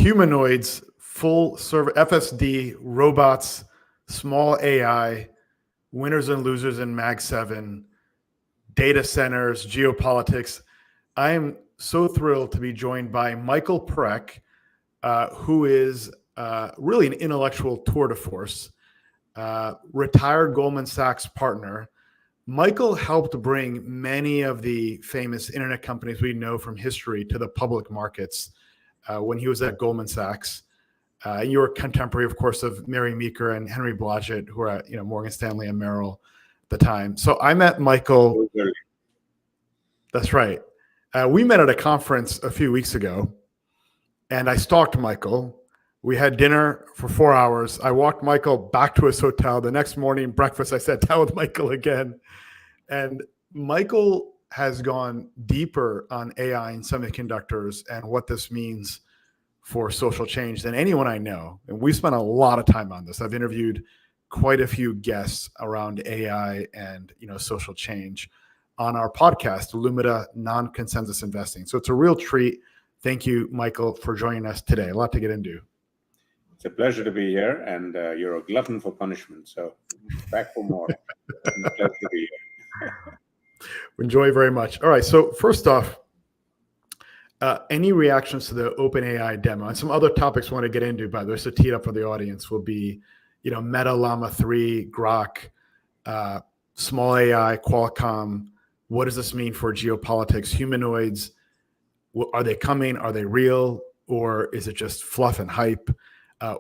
Humanoids, full service FSD, robots, small AI, winners and losers in Mag 7, data centers, geopolitics. I am so thrilled to be joined by Michael Parekh, who is really an intellectual tour de force, retired Goldman Sachs partner. Michael helped bring many of the famous internet companies we know from history to the public markets when he was at Goldman Sachs. You were a contemporary, of course, of Mary Meeker and Henry Blodgett, who were at Morgan Stanley and Merrill at the time. So I met Michael. That's right. We met at a conference a few weeks ago, and I stalked Michael. We had dinner for 4 hours. I walked Michael back to his hotel. The next morning, breakfast, I sat down with Michael again. And Michael has gone deeper on AI and semiconductors and what this means for social change than anyone I know. And we spent a lot of time on this. I've interviewed quite a few guests around AI and social change on our podcast, Lumida Non-Consensus Investing. So it's a real treat. Thank you, Michael, for joining us today. A lot to get into. It's a pleasure to be here, and you're a glutton for punishment, so back for more. It's a pleasure to be here. Enjoy very much. All right, so first off, any reactions to the OpenAI demo? And some other topics we want to get into, by the way, so tee it up for the audience, will be, Meta Llama 3, Grok, small AI, Qualcomm. What does this mean for geopolitics? Humanoids, are they coming? Are they real? Or is it just fluff and hype?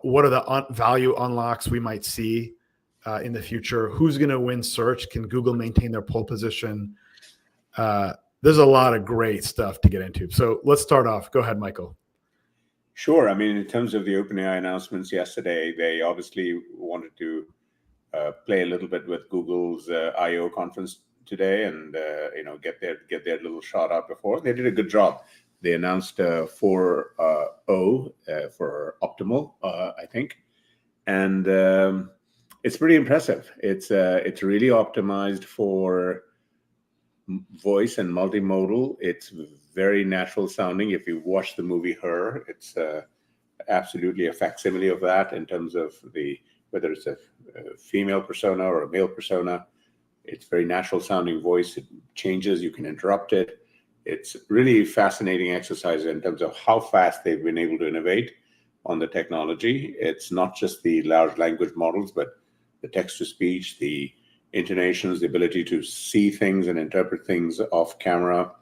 What are the value unlocks we might see in the future? Who's going to win search? Can Google maintain their pole position? There's a lot of great stuff to get into. So let's start off. Go ahead, Michael. Sure. I mean, in terms of the OpenAI announcements yesterday, they obviously wanted to play a little bit with Google's I/O conference today, and get their little shot out before. They did a good job. They announced 4.0 for optimal, I think, and it's pretty impressive. It's really optimized for voice and multimodal. It's very natural sounding. If you watch the movie Her, it's absolutely a facsimile of that in terms of whether it's a female persona or a male persona. It's very natural sounding voice. It changes. You can interrupt it. It's really fascinating exercise in terms of how fast they've been able to innovate on the technology. It's not just the large language models, but the text-to-speech, the intonations, the ability to see things and interpret things off camera.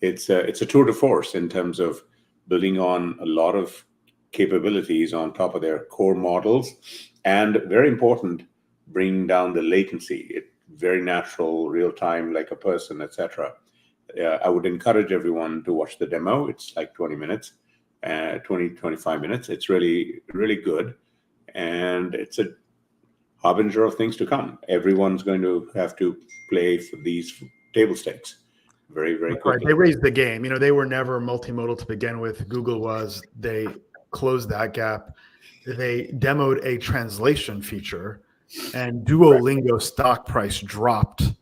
It's a tour de force in terms of building on a lot of capabilities on top of their core models, and very important, bringing down the latency. Very natural, real time, like a person, etc. I would encourage everyone to watch the demo. It's like 20 minutes, 25 minutes. It's really, really good. And it's a harbinger of things to come. Everyone's going to have to play for these table stakes very, very quickly. Right. They raised the game. They were never multimodal to begin with. Google was. They closed that gap. They demoed a translation feature, and Duolingo stock price dropped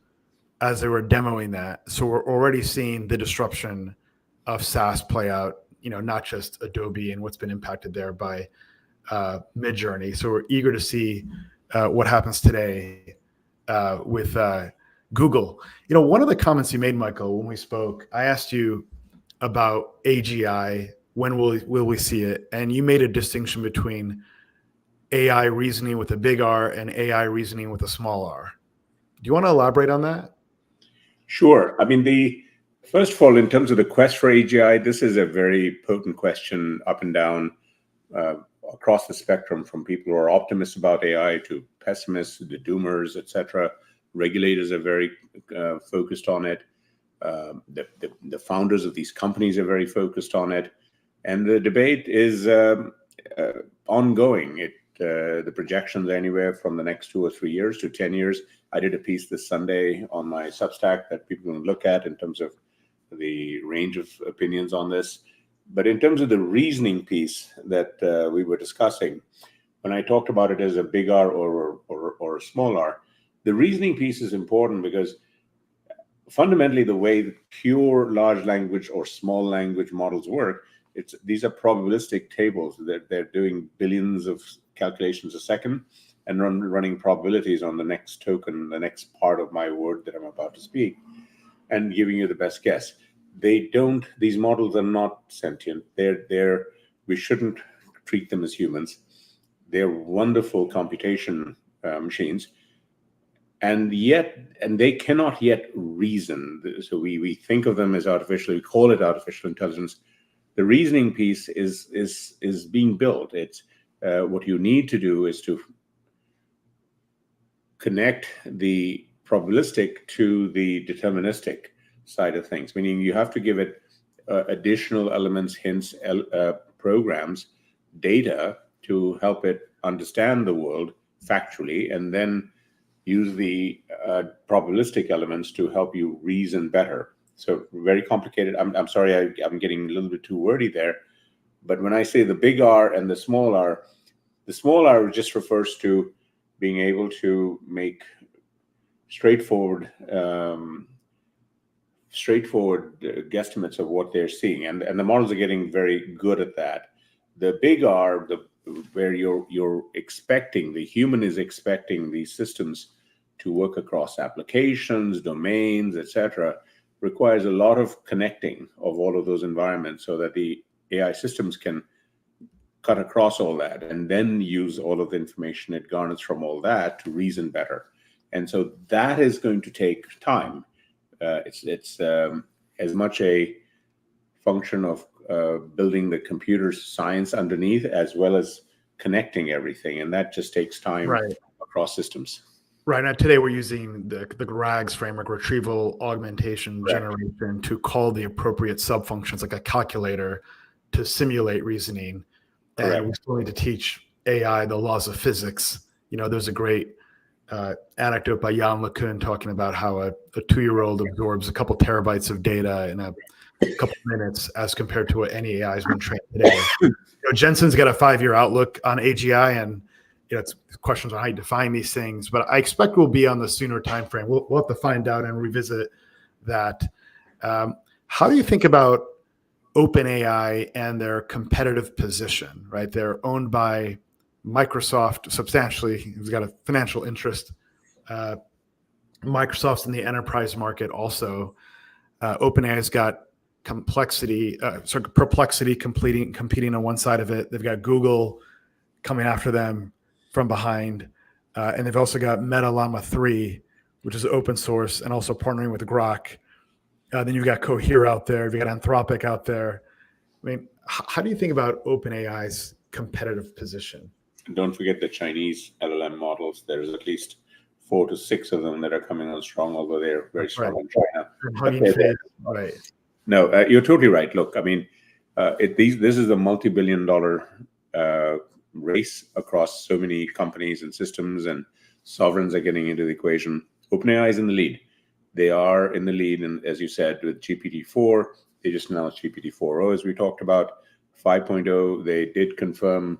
as they were demoing that. So we're already seeing the disruption of SaaS play out, not just Adobe and what's been impacted there by Midjourney. So we're eager to see what happens today with Google. One of the comments you made, Michael, when we spoke, I asked you about AGI, when will we see it? And you made a distinction between AI reasoning with a big R and AI reasoning with a small r. Do you want to elaborate on that? Sure. I mean, first of all, in terms of the quest for AGI, this is a very potent question up and down across the spectrum, from people who are optimists about AI to pessimists, the doomers, etc. Regulators are very focused on it. The founders of these companies are very focused on it. And the debate is ongoing. The projections are anywhere from the next 2 or 3 years to 10 years. I did a piece this Sunday on my Substack that people can look at in terms of the range of opinions on this. But in terms of the reasoning piece that we were discussing, when I talked about it as a big R or a small r, the reasoning piece is important because fundamentally the way pure large language or small language models work, these are probabilistic tables. They're doing billions of calculations a second and running probabilities on the next token, the next part of my word that I'm about to speak, and giving you the best guess. These models are not sentient. We shouldn't treat them as humans. They're wonderful computation machines, and they cannot yet reason. So we think of them as artificial. We call it artificial intelligence. The reasoning piece is being built. It's what you need to do is to connect the probabilistic to the deterministic side of things, meaning you have to give it additional elements, hints, programs, data to help it understand the world factually, and then use the probabilistic elements to help you reason better. So very complicated. I'm sorry, I'm getting a little bit too wordy there. But when I say the big R and the small R just refers to being able to make straightforward guesstimates of what they're seeing, and the models are getting very good at that. The big R, where you're expecting, the human is expecting these systems to work across applications, domains, etc., requires a lot of connecting of all of those environments so that the AI systems can cut across all that and then use all of the information it garners from all that to reason better. And so that is going to take time. It's as much a function of building the computer science underneath as well as connecting everything, and that just takes time across systems. Right. Now, today we're using the RAGs framework, retrieval augmentation generation, to call the appropriate subfunctions like a calculator to simulate reasoning. And we still need to teach AI the laws of physics. There's a great anecdote by Jan LeCun talking about how a 2-year-old absorbs a couple terabytes of data in a couple minutes as compared to what any AI has been trained today. Jensen's got a 5-year outlook on AGI, and it's questions on how you define these things. But I expect we'll be on the sooner time frame. We'll have to find out and revisit that. How do you think about OpenAI and their competitive position? Right, they're owned by Microsoft substantially. Who's got a financial interest. Microsoft's in the enterprise market also. OpenAI's got Perplexity competing on one side of it. They've got Google coming after them from behind, and they've also got Meta Llama 3, which is open source and also partnering with Grok. Then you've got Cohere out there. You've got Anthropic out there. I mean, how do you think about OpenAI's competitive position? And don't forget the Chinese LLM models. There's at least 4 to 6 of them that are coming on strong, although they're very strong in China. Right. No, you're totally right. Look, I mean, this is a multi-billion-dollar race across so many companies and systems, and sovereigns are getting into the equation. OpenAI is in the lead. They are in the lead, and as you said, with GPT-4, they just announced GPT-4o, as we talked about. 5.0, they did confirm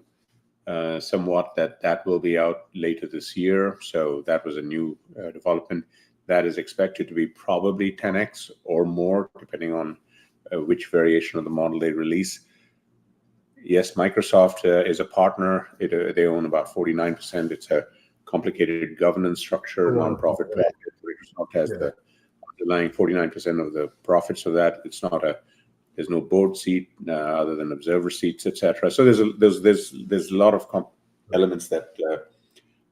somewhat that will be out later this year. So that was a new development that is expected to be probably 10x or more, depending on which variation of the model they release. Yes, Microsoft is a partner. They own about 49%. It's a complicated governance structure, nonprofit. Microsoft has the underlying 49% of the profits of that. It's not there's no board seat other than observer seats, etc. So there's a lot of elements that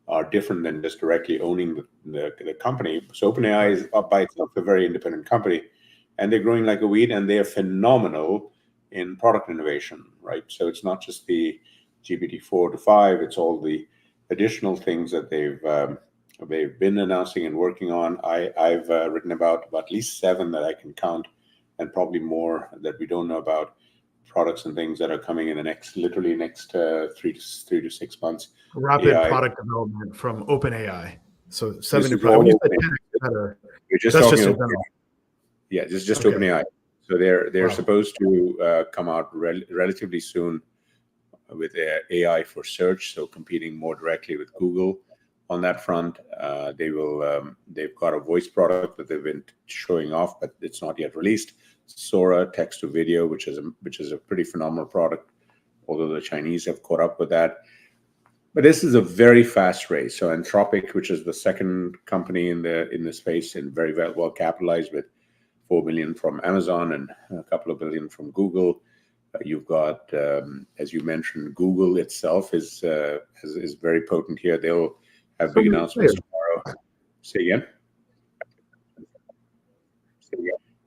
are different than just directly owning the company. So OpenAI is by itself a very independent company, and they're growing like a weed, and they are phenomenal in product innovation, right? So it's not just the GPT-4 to 5; it's all the additional things that they've been announcing and working on. I've written about at least 7 that I can count, and probably more that we don't know about, products and things that are coming in the next 3 to 6 months. Rapid product development from OpenAI. So 7 to 5. When you said 10x better, you're just talking about, yeah, just okay. OpenAI. So they're supposed to come out relatively soon with AI for search, so competing more directly with Google on that front. They've got a voice product that they've been showing off, but it's not yet released. Sora, text to video, which is a pretty phenomenal product, although the Chinese have caught up with that. But this is a very fast race. So Anthropic, which is the second company in the space and very well capitalized, with $4 billion from Amazon and a couple of billion from Google. You've got, as you mentioned, Google itself is very potent here. They'll have big announcements tomorrow. Say again.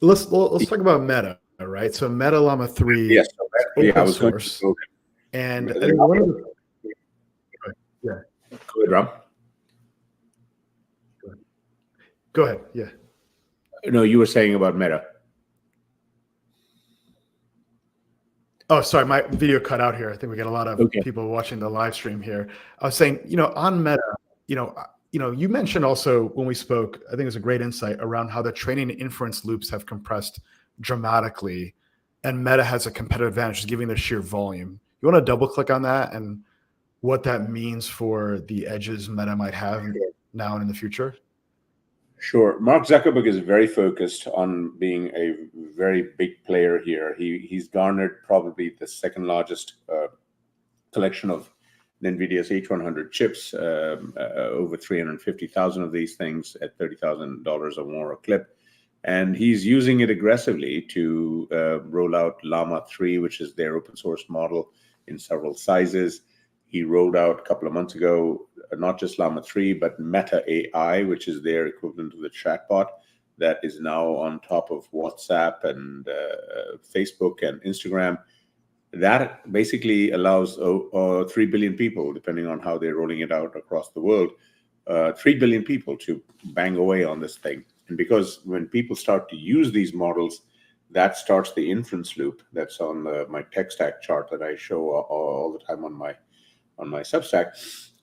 Let's talk about Meta, right? So Meta Llama 3, yes, open source, and one of the, yeah. Go ahead, Rob. Go ahead. Yeah. No, you were saying about Meta. Oh, sorry, my video cut out here. I think we got a lot of people watching the live stream here. I was saying, on Meta, you mentioned also when we spoke, I think it was a great insight around how the training and inference loops have compressed dramatically, and Meta has a competitive advantage, just giving the sheer volume. You want to double click on that and what that means for the edges Meta might have now and in the future? Sure. Mark Zuckerberg is very focused on being a very big player here. He's garnered probably the second largest collection of NVIDIA's H100 chips, over 350,000 of these things at $30,000 or more a clip. And he's using it aggressively to roll out Llama 3, which is their open source model, in several sizes. He rolled out a couple of months ago, not just Llama 3, but Meta AI, which is their equivalent to the chatbot that is now on top of WhatsApp and Facebook and Instagram. That basically allows 3 billion people, depending on how they're rolling it out across the world, 3 billion people to bang away on this thing. And because when people start to use these models, that starts the inference loop that's on my tech stack chart that I show all the time on my Substack.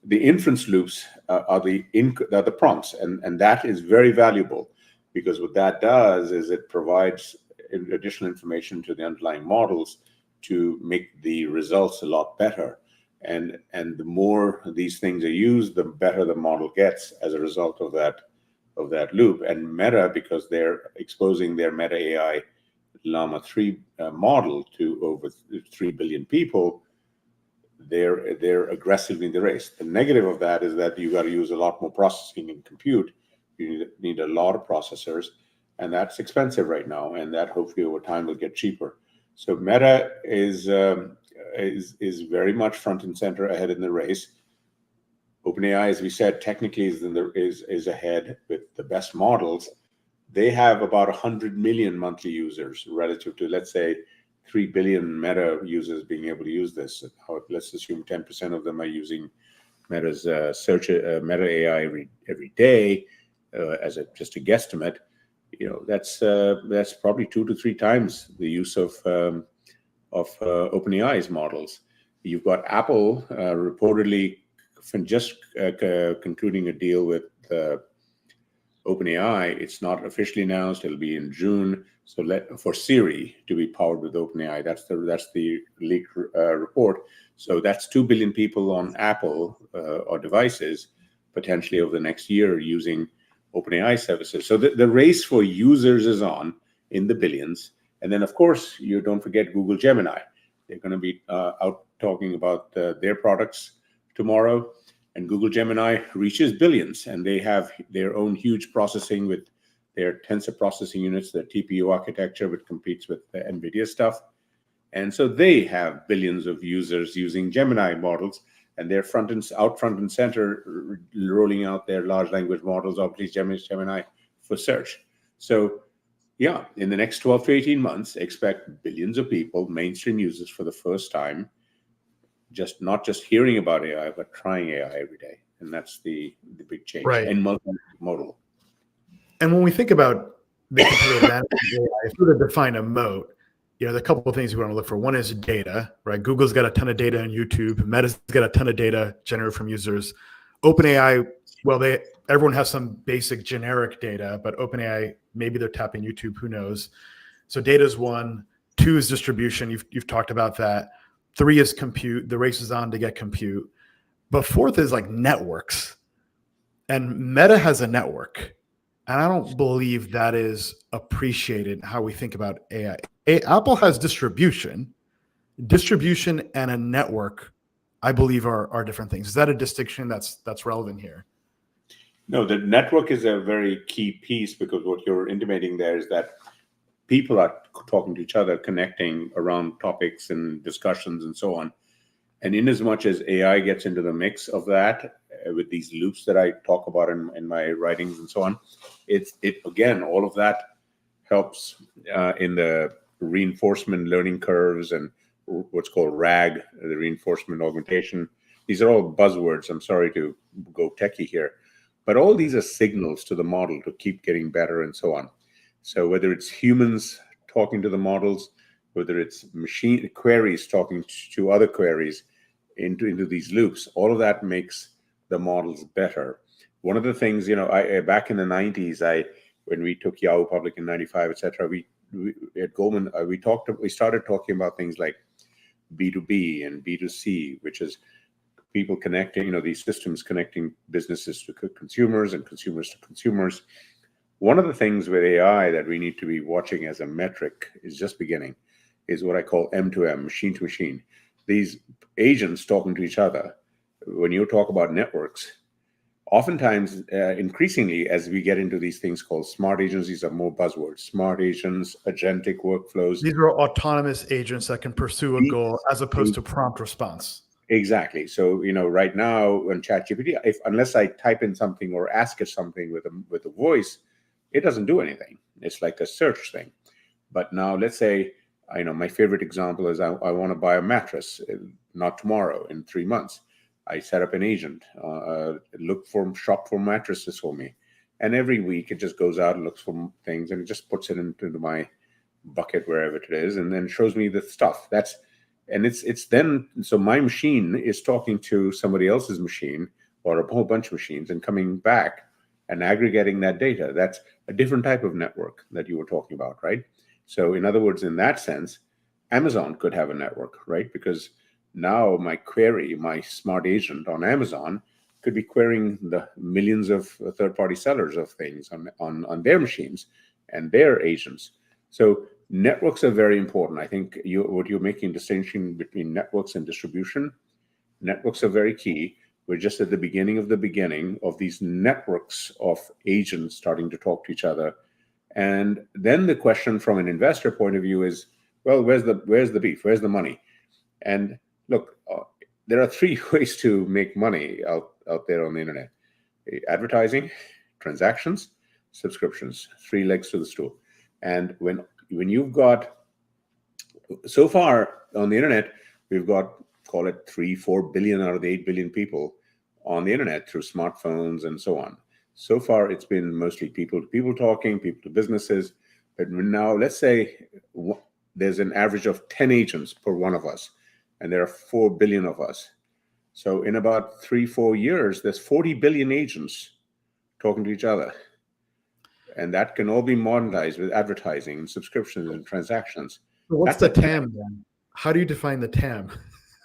The inference loops are the prompts, and that is very valuable, because what that does is it provides additional information to the underlying models to make the results a lot better. And the more these things are used, the better the model gets as a result of that loop. And Meta, because they're exposing their Meta AI Llama 3 model to over 3 billion people, they're aggressively in the race. The negative of that is that you got to use a lot more processing and compute. You need a lot of processors, and that's expensive right now. And that hopefully over time will get cheaper. So Meta is very much front and center ahead in the race. OpenAI, as we said, technically is ahead with the best models. They have about 100 million monthly users relative to, let's say, 3 billion Meta users being able to use this. Let's assume 10% of them are using Meta's Meta AI every day, as just a guesstimate. That's probably 2 to 3 times the use of OpenAI's models. You've got Apple reportedly just concluding a deal with OpenAI. It's not officially announced. It'll be in June. So for Siri to be powered with OpenAI, that's the leaked report. So that's 2 billion people on Apple or devices potentially over the next year using OpenAI services. So the race for users is on in the billions. And then, of course, you don't forget Google Gemini. They're going to be out talking about their products tomorrow. And Google Gemini reaches billions, and they have their own huge processing with their tensor processing units, their TPU architecture, which competes with the NVIDIA stuff. And so they have billions of users using Gemini models, and they're out front and center rolling out their large language models, obviously Gemini for search. So yeah, in the next 12 to 18 months, expect billions of people, mainstream users for the first time, not just hearing about AI, but trying AI every day. And that's the big change. Right. And multimodal. And when we think about the competitive advantage of AI, if we were to define a moat, there are a couple of things we want to look for. One is data, right? Google's got a ton of data on YouTube. Meta's got a ton of data generated from users. OpenAI, well, everyone has some basic generic data, but OpenAI, maybe they're tapping YouTube, who knows? So data is one. 2 is distribution. You've talked about that. 3 is compute. The race is on to get compute. But 4th is like networks. And Meta has a network. And I don't believe that is appreciated how we think about AI. Apple has distribution. Distribution and a network, I believe, are different things. Is that a distinction that's relevant here? No, the network is a very key piece, because what you're intimating there is that people are talking to each other, connecting around topics and discussions and so on. And in as much as AI gets into the mix of that, with these loops that I talk about in my writings and so on, it again, all of that helps in the reinforcement learning curves and what's called RAG, the reinforcement augmentation. These are all buzzwords. I'm sorry to go techie here, but all these are signals to the model to keep getting better and so on. So whether it's humans talking to the models, whether it's machine queries talking to other queries into these loops, all of that makes the models better. One of the things, I back in the 90s, when we took Yahoo public in 95, etc., we at Goldman, we started talking about things like B2B and B2C, which is people connecting, these systems connecting businesses to consumers and consumers to consumers. One of the things with AI that we need to be watching as a metric is just beginning, is what I call M2M, machine to machine. These agents talking to each other. When you talk about networks, oftentimes, increasingly, as we get into these things called smart agents, these are more buzzwords, smart agents, agentic workflows. These are autonomous agents that can pursue a goal as opposed to prompt response. Exactly. So, right now on ChatGPT, unless I type in something or ask it something with a voice, it doesn't do anything. It's like a search thing. But now let's say, my favorite example is I want to buy a mattress, not tomorrow, in 3 months. I set up an agent, shop for mattresses for me. And every week it just goes out and looks for things, and it just puts it into my bucket, wherever it is, and then shows me the stuff. It's then, so my machine is talking to somebody else's machine or a whole bunch of machines and coming back and aggregating that data. That's a different type of network that you were talking about, right? So in other words, in that sense, Amazon could have a network, right? Because now my query, my smart agent on Amazon could be querying the millions of third-party sellers of things on their machines and their agents. So networks are very important. I think what you're making a distinction between networks and distribution. Networks are very key. We're just at the beginning of these networks of agents starting to talk to each other. And then the question from an investor point of view is, well, where's the beef? Where's the money? And look, there are 3 ways to make money out there on the internet: advertising, transactions, subscriptions. 3 legs to the stool. And when you've got, so far on the internet, we've got, call it 3-4 billion out of the 8 billion people on the internet through smartphones and so on. So far, it's been mostly people to people talking, people to businesses. But now, let's say there's an average of 10 agents per one of us, and there are 4 billion of us. So in about 3-4 years, there's 40 billion agents talking to each other. And that can all be monetized with advertising and subscriptions and transactions. So what's the TAM then? How do you define the TAM?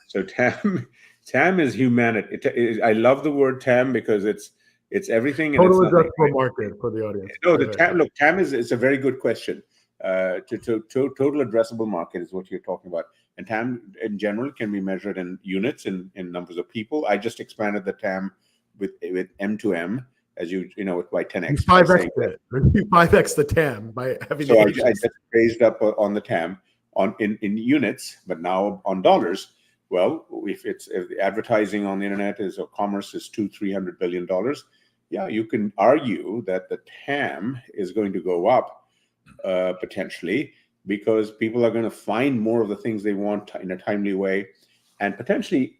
So TAM is humanity. I love the word TAM because it's everything. Total addressable market for the audience. No, TAM is a very good question. Total addressable market is what you're talking about. And TAM in general can be measured in units, in numbers of people. I just expanded the TAM with M2M, as by 10x. 5x the TAM by having. So I just raised up on the TAM in units, but now on dollars. Well, if the advertising on the internet or commerce is $200-300 billion, yeah, you can argue that the TAM is going to go up potentially, because people are going to find more of the things they want in a timely way, and potentially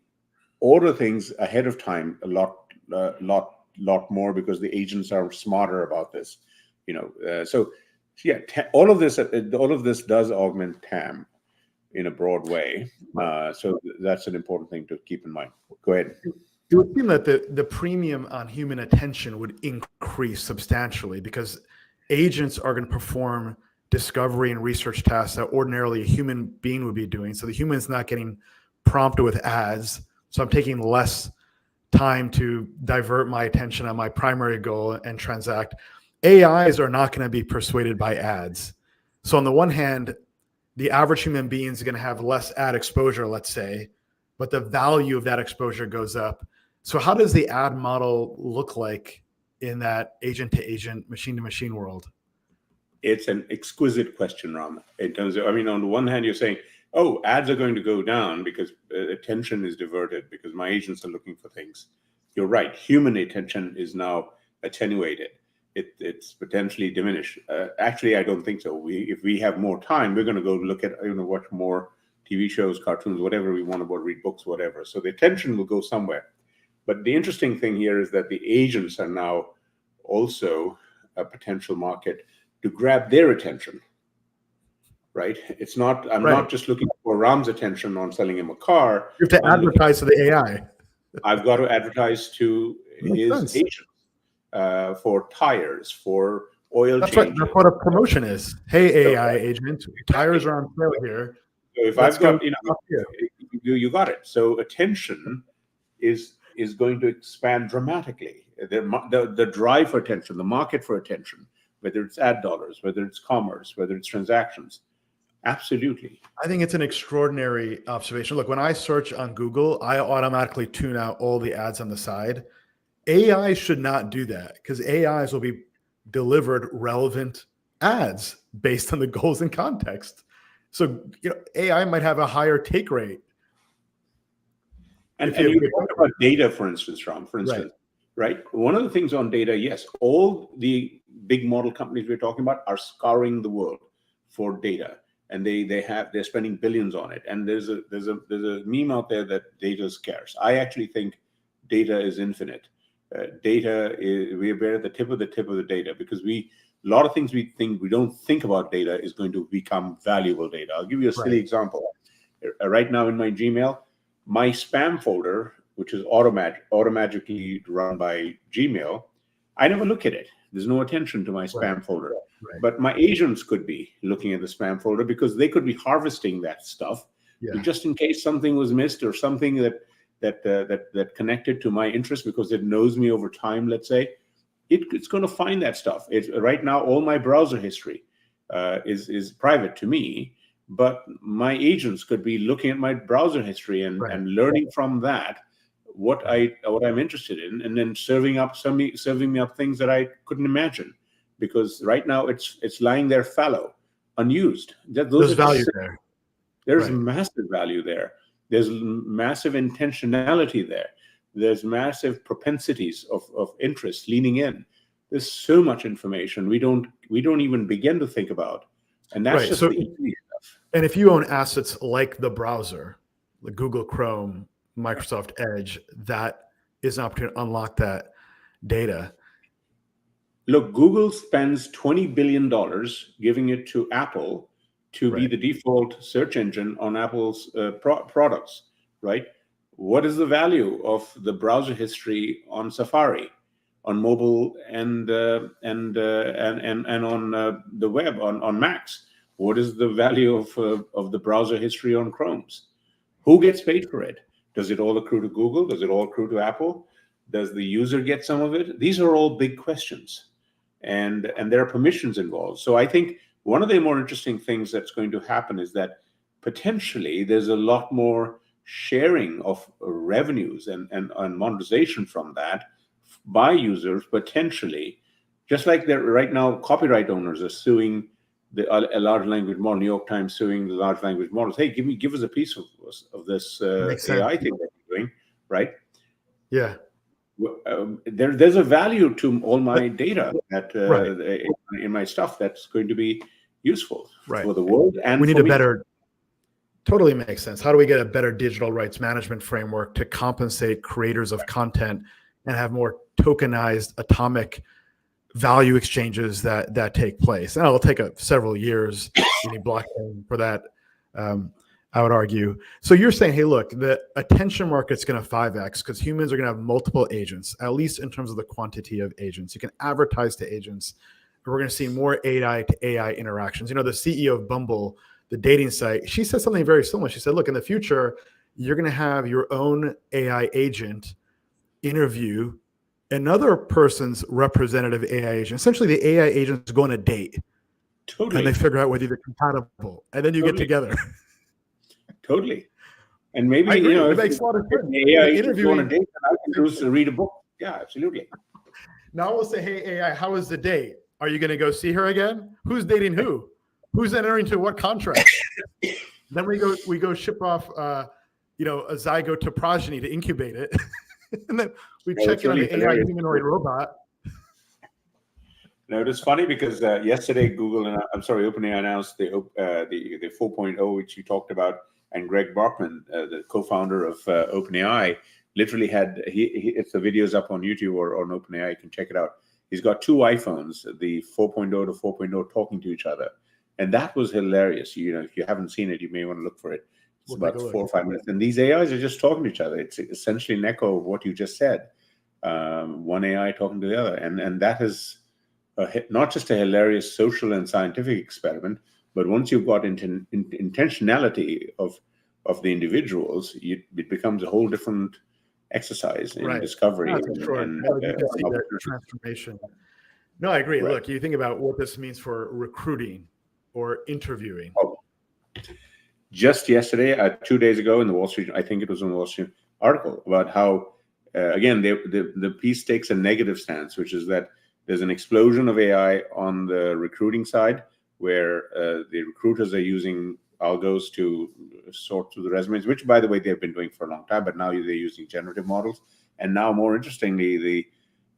order things ahead of time a lot more, because the agents are smarter about this. So yeah, all of this does augment TAM in a broad way. So that's an important thing to keep in mind. Go ahead. It would seem that the premium on human attention would increase substantially, because agents are going to perform discovery and research tasks that ordinarily a human being would be doing. So the human's not getting prompted with ads. So I'm taking less time to divert my attention on my primary goal and transact. AIs are not going to be persuaded by ads. So on the one hand, the average human being is going to have less ad exposure, let's say, but the value of that exposure goes up. So how does the ad model look like in that agent-to-agent, machine-to-machine world? It's an exquisite question, Ram, in terms of, I mean, on the one hand, you're saying, oh, ads are going to go down because attention is diverted because my agents are looking for things. You're right. Human attention is now attenuated. It's potentially diminished. Actually, I don't think so. If we have more time, we're going to go look at, watch more TV shows, cartoons, whatever we want to read books, whatever. So the attention will go somewhere. But the interesting thing here is that the agents are now also a potential market to grab their attention. Right? It's not, I'm not just looking for Ram's attention on selling him a car. You have to advertise to the AI. I've got to advertise to his agents for tires, for oil changes. That's what a promotion is. Hey, AI agent, tires are on sale here. So if I've got, you got it. So attention is going to expand dramatically. The drive for attention, the market for attention, whether it's ad dollars, whether it's commerce, whether it's transactions. Absolutely. I think it's an extraordinary observation. Look, when I search on Google, I automatically tune out all the ads on the side. AI should not do that because AIs will be delivered relevant ads based on the goals and context. So AI might have a higher take rate. And you talk about data, for instance, Ram, right? One of the things on data, yes, all the big model companies we're talking about are scouring the world for data. And they're spending billions on it. And there's a meme out there that data is scarce. I actually think data is infinite. We're at the tip of the data because a lot of things we don't think about data is going to become valuable data. I'll give you a silly example. Right now in my Gmail, my spam folder, which is automatically run by Gmail, I never look at it. There's no attention to my spam folder. But my agents could be looking at the spam folder because they could be harvesting that stuff just in case something was missed or something that connected to my interest because it knows me over time, let's say. It's going to find that stuff. Right now, all my browser history is private to me, but my agents could be looking at my browser history and learning from that what I'm interested in, and then serving me up things that I couldn't imagine. Because right now it's lying there fallow, unused. There's value there. There's massive value there. There's massive intentionality there. There's massive propensities of interest leaning in. There's so much information we don't even begin to think about, and that's just the easy stuff. And if you own assets like the browser, like Google Chrome, Microsoft Edge, that is an opportunity to unlock that data. Look, Google spends $20 billion giving it to Apple to be the default search engine on Apple's products, right? What is the value of the browser history on Safari, on mobile, and on the web on Macs? What is the value of the browser history on Chromes? Who gets paid for it? Does it all accrue to Google? Does it all accrue to Apple? Does the user get some of it? These are all big questions. And there are permissions involved. So I think one of the more interesting things that's going to happen is that potentially there's a lot more sharing of revenues and monetization from that by users, potentially. Just like right now, copyright owners are suing a large language model, New York Times suing the large language models. Hey, give us a piece of this AI thing that you're doing, right? Yeah. There's a value to all my data that in my stuff that's going to be useful for the world, and we need a better. Totally makes sense. How do we get a better digital rights management framework to compensate creators of content and have more tokenized atomic value exchanges that take place? And it'll take several years. You need blockchain for that. I would argue. So you're saying, hey, look, the attention market's going to 5x because humans are going to have multiple agents, at least in terms of the quantity of agents. You can advertise to agents. We're going to see more AI to AI interactions. The CEO of Bumble, the dating site, she said something very similar. She said, look, in the future, you're going to have your own AI agent interview another person's representative AI agent. Essentially, the AI agents go on a date. Totally. And they figure out whether they're compatible. And then you get together. Totally. And maybe, I agree. you know, it makes a lot of sense. the AI agent go on a date, and I can do is read a book. Yeah, absolutely. Now we'll say, hey, AI, how was the date? Are you going to go see her again? Who's dating who? Who's entering into what contract? Then we go ship off, a zygote to progeny to incubate it. And then we check in on the AI humanoid robot. No, it is funny because yesterday OpenAI announced the 4.0, which you talked about, and Greg Brockman, the co-founder of OpenAI, literally had if the video's up on YouTube or on OpenAI, you can check it out. He's got two iPhones, the 4.0 to 4.0, talking to each other, and that was hilarious. You know, if you haven't seen it, you may want to look for it. It's about 4 or 5 minutes, and these AIs are just talking to each other. It's essentially an echo of what you just said. One AI talking to the other, and that is not just a hilarious social and scientific experiment, but once you've got into intentionality of the individuals, it becomes a whole different exercise in discovery and transformation. No, I agree. Right. Look, you think about what this means for recruiting or interviewing. Oh. Just yesterday, 2 days ago, in the Wall Street, I think it was in the Wall Street article about how, again, the piece takes a negative stance, which is that there's an explosion of AI on the recruiting side, where the recruiters are using algos to sort through the resumes, which, by the way, they've been doing for a long time, but now they're using generative models. And now, more interestingly,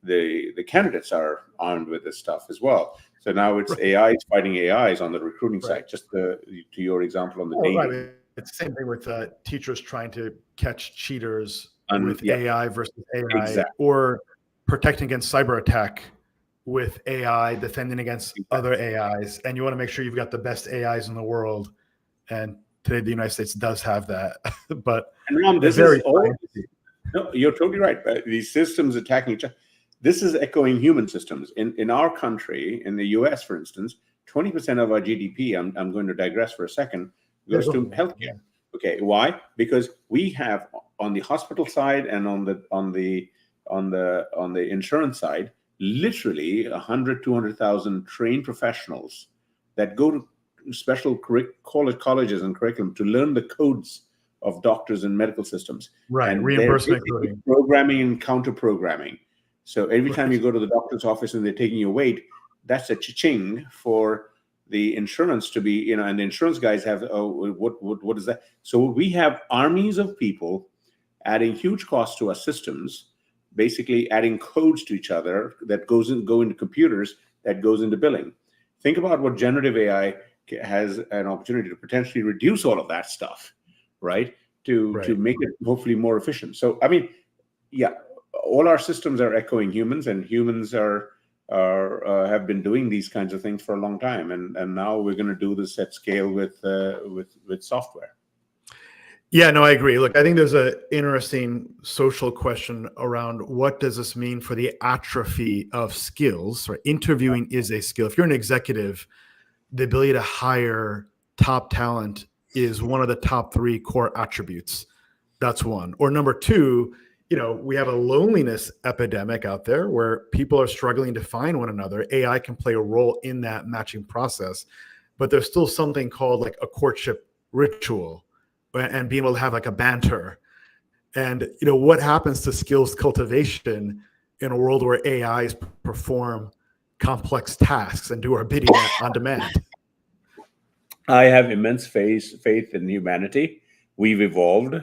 the candidates are armed with this stuff as well. So now it's AIs fighting AIs on the recruiting side, just to your example on the dating. Right. It's the same thing with teachers trying to catch cheaters with AI versus AI, or protecting against cyber attack with AI, defending against other AIs. And you want to make sure you've got the best AIs in the world. And today the United States does have that. But Ram, this is no, you're totally right. These systems attacking each other. This is echoing human systems. In our country, in the US, for instance, 20% of our GDP, I'm going to digress for a second, goes to healthcare. Okay, why? Because we have on the hospital side and on the insurance side, literally 100, 200,000 trained professionals that go to special colleges and curriculum to learn the codes of doctors and medical systems. Right, and reimbursement programming and counter programming. So every time you go to the doctor's office and they're taking your weight, that's a cha-ching for the insurance to be, and the insurance guys have, what is that? So we have armies of people adding huge costs to our systems, basically adding codes to each other that go into computers, that goes into billing. Think about what generative AI has an opportunity to potentially reduce all of that stuff, right? To make it hopefully more efficient. So, I mean, all our systems are echoing humans, and humans have been doing these kinds of things for a long time, and now we're going to do this at scale with software. Yeah, no, I agree. Look, I think there's an interesting social question around what does this mean for the atrophy of skills, right? Interviewing is a skill. If you're an executive, the ability to hire top talent is one of the top 3 core attributes. That's one. Or number 2, we have a loneliness epidemic out there where people are struggling to find one another. AI can play a role in that matching process, but there's still something called like a courtship ritual and being able to have like a banter. And, what happens to skills cultivation in a world where AIs perform complex tasks and do our bidding on demand? I have immense faith in humanity. We've evolved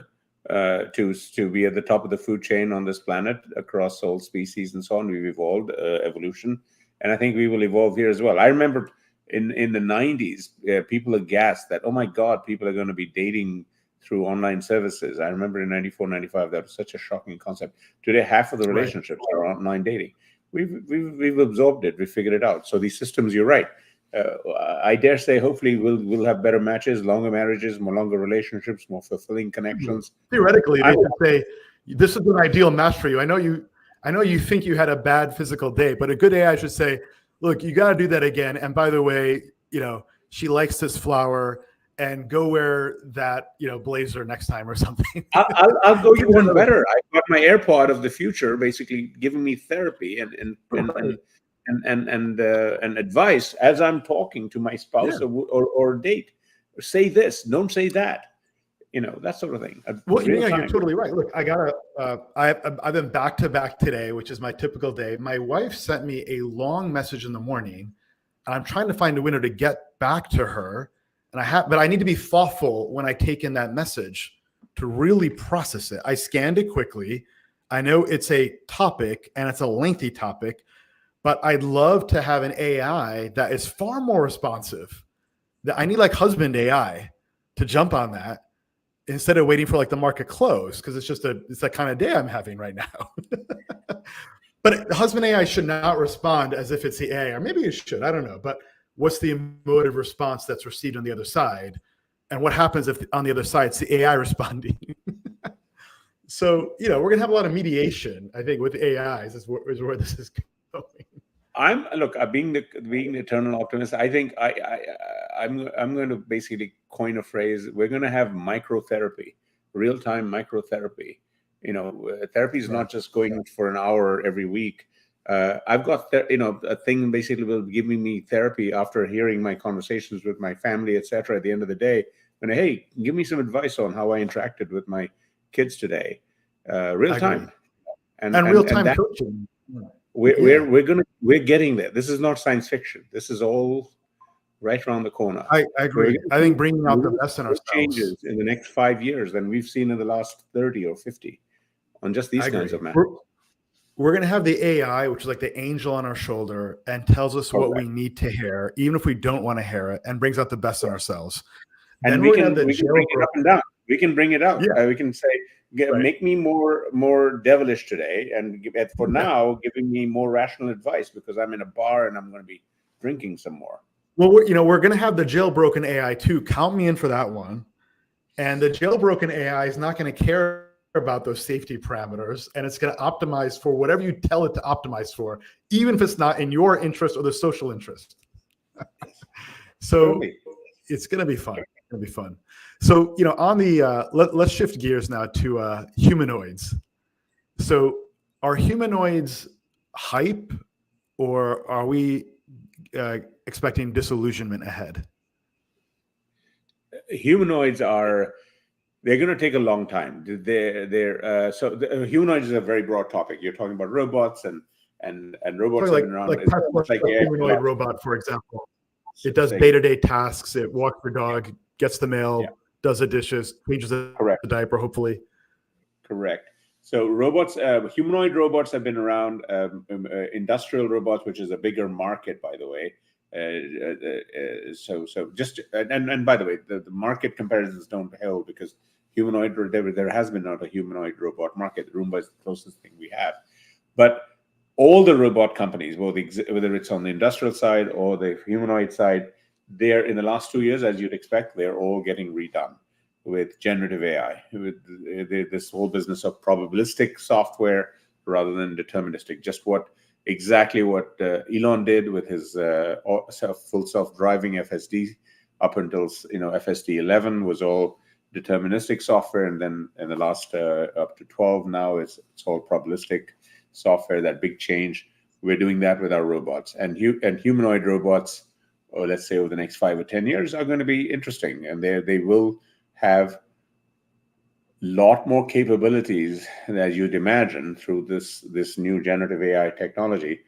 to be at the top of the food chain on this planet across all species and so on. We've evolved, evolution, and I think we will evolve here as well. I remember in the 90s, people aghast that, oh my God, people are going to be dating through online services. I remember in 94, 95, that was such a shocking concept. Today, half of the relationships are online dating. We've absorbed it. We figured it out. So these systems, you're right. I dare say, hopefully, we'll have better matches, longer marriages, more longer relationships, more fulfilling connections. Theoretically, they could say this is an ideal match for you. I know you think you had a bad physical date, but a good AI should say, look, you got to do that again. And by the way, she likes this flower, and go wear that, blazer next time or something. I'll go you one better. I've got my AirPod of the future, basically giving me therapy and advice as I'm talking to my spouse or date. Say this, don't say that. That sort of thing. Well, you're totally right. Look, I've been back to back today, which is my typical day. My wife sent me a long message in the morning. I'm trying to find a window to get back to her, but I need to be thoughtful when I take in that message to really process it. I scanned it quickly. I know it's a topic and it's a lengthy topic, but I'd love to have an AI that is far more responsive. That I need like husband AI to jump on that instead of waiting for like the market close, because it's that kind of day I'm having right now. But the husband AI should not respond as if it's the AI, or maybe it should, I don't know. But what's the emotive response that's received on the other side? And what happens if on the other side it's the AI responding? So, we're going to have a lot of mediation, I think, with AIs is where this is going. Being the eternal optimist, I think I'm going to basically coin a phrase. We're going to have microtherapy, real-time microtherapy. Therapy is not just going for an hour every week. I've got a thing basically will give me therapy after hearing my conversations with my family, etc. At the end of the day, and hey, give me some advice on how I interacted with my kids today, real time, and real time coaching. We're getting there. This is not science fiction. This is all right around the corner. I agree. I think bringing out the best in ourselves changes in the next 5 years than we've seen in the last 30 or 50 on just these kinds of matters. We're going to have the AI, which is like the angel on our shoulder, and tells us what we need to hear, even if we don't want to hear it, and brings out the best in ourselves. And we can bring it up and down. We can bring it out. Yeah. We can say, make me more devilish today, and for now, giving me more rational advice because I'm in a bar and I'm going to be drinking some more. Well, we're going to have the jailbroken AI too. Count me in for that one. And the jailbroken AI is not going to care about those safety parameters, and it's going to optimize for whatever you tell it to optimize for, even if it's not in your interest or the social interest. So it's going to be fun. It's going to be fun. So, on the let's shift gears now to humanoids. So are humanoids hype, or are we expecting disillusionment ahead? Humanoids they're going to take a long time. Humanoids is a very broad topic. You're talking about robots and robots have been around. Like a humanoid robot, for example. It does day-to-day tasks. It walks your dog, gets the mail, does the dishes, changes the diaper, hopefully. Correct. So humanoid robots have been around. Industrial robots, which is a bigger market, by the way. And by the way, the market comparisons don't hold because humanoid, there has been not a humanoid robot market. Roomba is the closest thing we have. But all the robot companies, whether it's on the industrial side or the humanoid side, they're in the last 2 years, as you'd expect, they're all getting redone with generative AI, with this whole business of probabilistic software rather than deterministic. Just exactly what Elon did with his full self-driving FSD up until FSD 11 was all deterministic software, and then in the last up to 12 now it's all probabilistic software. That big change. We're doing that with our robots, and humanoid robots, or let's say over the next 5 or 10 years, are going to be interesting, and they will have lot more capabilities as you'd imagine through this new generative AI technology.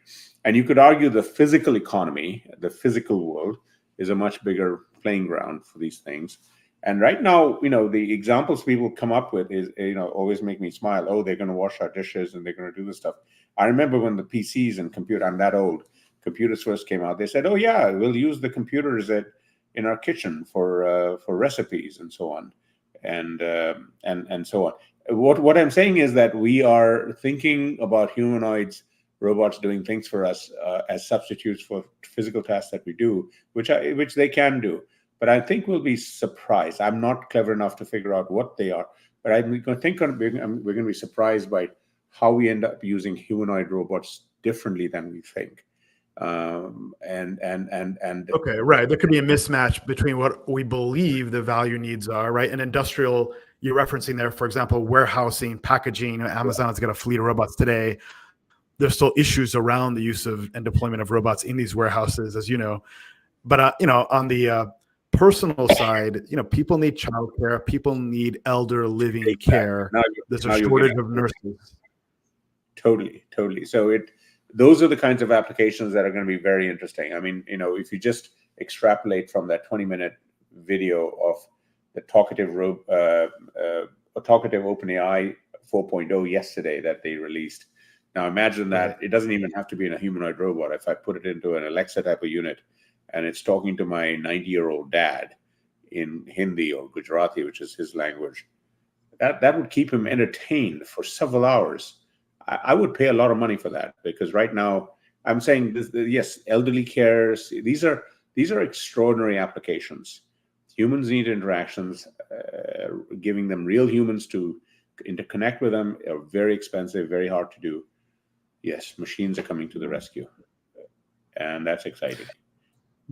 And you could argue the physical economy, the physical world, is a much bigger playing ground for these things. And right now, the examples people come up with is, always make me smile. Oh, they're going to wash our dishes and they're going to do this stuff. I remember when the PCs and I'm that old, computers first came out, they said, oh yeah, we'll use the computers in our kitchen for recipes and so on. And so on. What I'm saying is that we are thinking about humanoids, robots doing things for us as substitutes for physical tasks that we do, which they can do. But I think we'll be surprised. I'm not clever enough to figure out what they are, but we're going to be surprised by how we end up using humanoid robots differently than we think. Okay, right. There could be a mismatch between what we believe the value needs are, right? And industrial, you're referencing there, for example, warehousing, packaging. Amazon has got a fleet of robots today. There's still issues around the use of and deployment of robots in these warehouses, as you know. But on the personal side, people need childcare, people need elder living care. There's a shortage of nurses. Totally. So those are the kinds of applications that are going to be very interesting. I mean, if you just extrapolate from that 20-minute video of the talkative OpenAI 4.0 yesterday that they released. Now imagine that it doesn't even have to be in a humanoid robot. If I put it into an Alexa type of unit and it's talking to my 90-year-old dad in Hindi or Gujarati, which is his language, that would keep him entertained for several hours. I would pay a lot of money for that, because right now I'm saying this, yes, elderly care. These are extraordinary applications. Humans need interactions. Giving them real humans to interconnect with them are very expensive, very hard to do. Yes, machines are coming to the rescue, and that's exciting.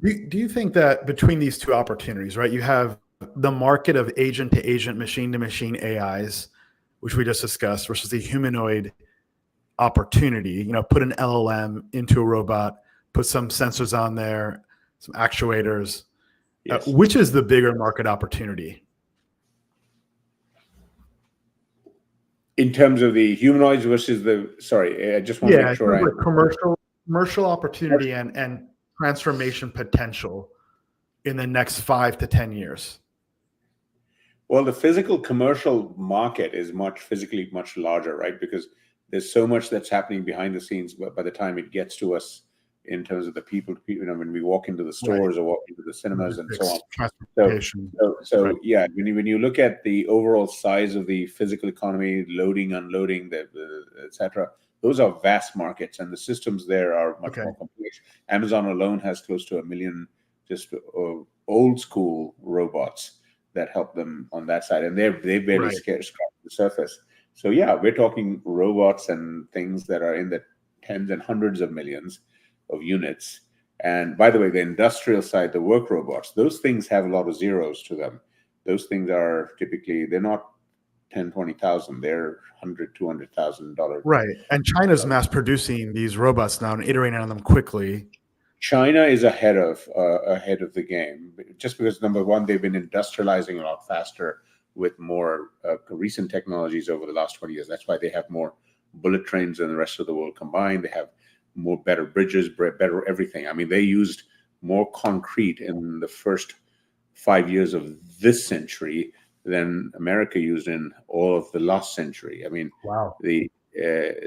Do you think that between these two opportunities, right, you have the market of agent-to-agent, machine-to-machine AIs, which we just discussed, versus the humanoid opportunity, put an LLM into a robot, put some sensors on there, some actuators. Yes. Which is the bigger market opportunity? In terms of the humanoids versus I just want to make sure commercial opportunity and transformation potential in the next 5 to 10 years. Well, the physical commercial market is physically much larger, right? Because there's so much that's happening behind the scenes by the time it gets to us in terms of the people, when we walk into the stores or walk into the cinemas and so on. Yeah, when you look at the overall size of the physical economy, loading, unloading, etc., those are vast markets, and the systems there are much more complex. Amazon alone has close to 1 million just old school robots that help them on that side, and they barely scratch the surface. So yeah, we're talking robots and things that are in the tens and hundreds of millions of units. And by the way, the industrial side, the work robots, those things have a lot of zeros to them. Those things are typically, they're not 10, 20,000, they're $100,000, $200,000. Right. And China's mass producing these robots now and iterating on them quickly. China is ahead of the game, just because, number one, they've been industrializing a lot faster with more recent technologies over the last 20 years. That's why they have more bullet trains than the rest of the world combined. They have better bridges, better everything. I mean, they used more concrete in the first 5 years of this century than America used in all of the last century. I mean, wow.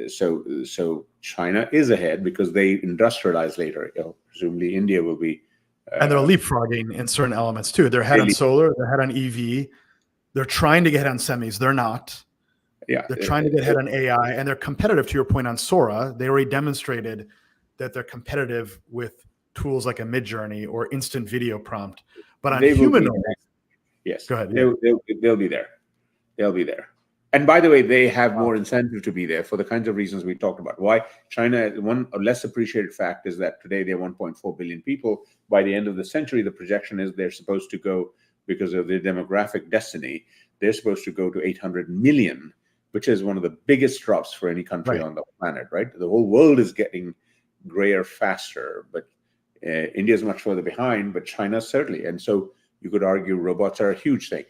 So China is ahead because they industrialize later. Presumably India will be. And they're leapfrogging in certain elements too. They're ahead on solar, they're ahead on EV. They're trying to get ahead on semis. They're not. Yeah, they're trying to get ahead on AI, and they're competitive. To your point on Sora, they already demonstrated that they're competitive with tools like a Midjourney or instant video prompt. But on humanoid, yes, go ahead. They'll be there. They'll be there. And by the way, they have more incentive to be there for the kinds of reasons we talked about. Why China? One less appreciated fact is that today they're 1.4 billion people. By the end of the century, the projection is they're supposed to go, because of their demographic destiny, they're supposed to go to 800 million, which is one of the biggest drops for any country on the planet, right? The whole world is getting grayer faster, but India is much further behind, but China certainly. And so you could argue robots are a huge thing.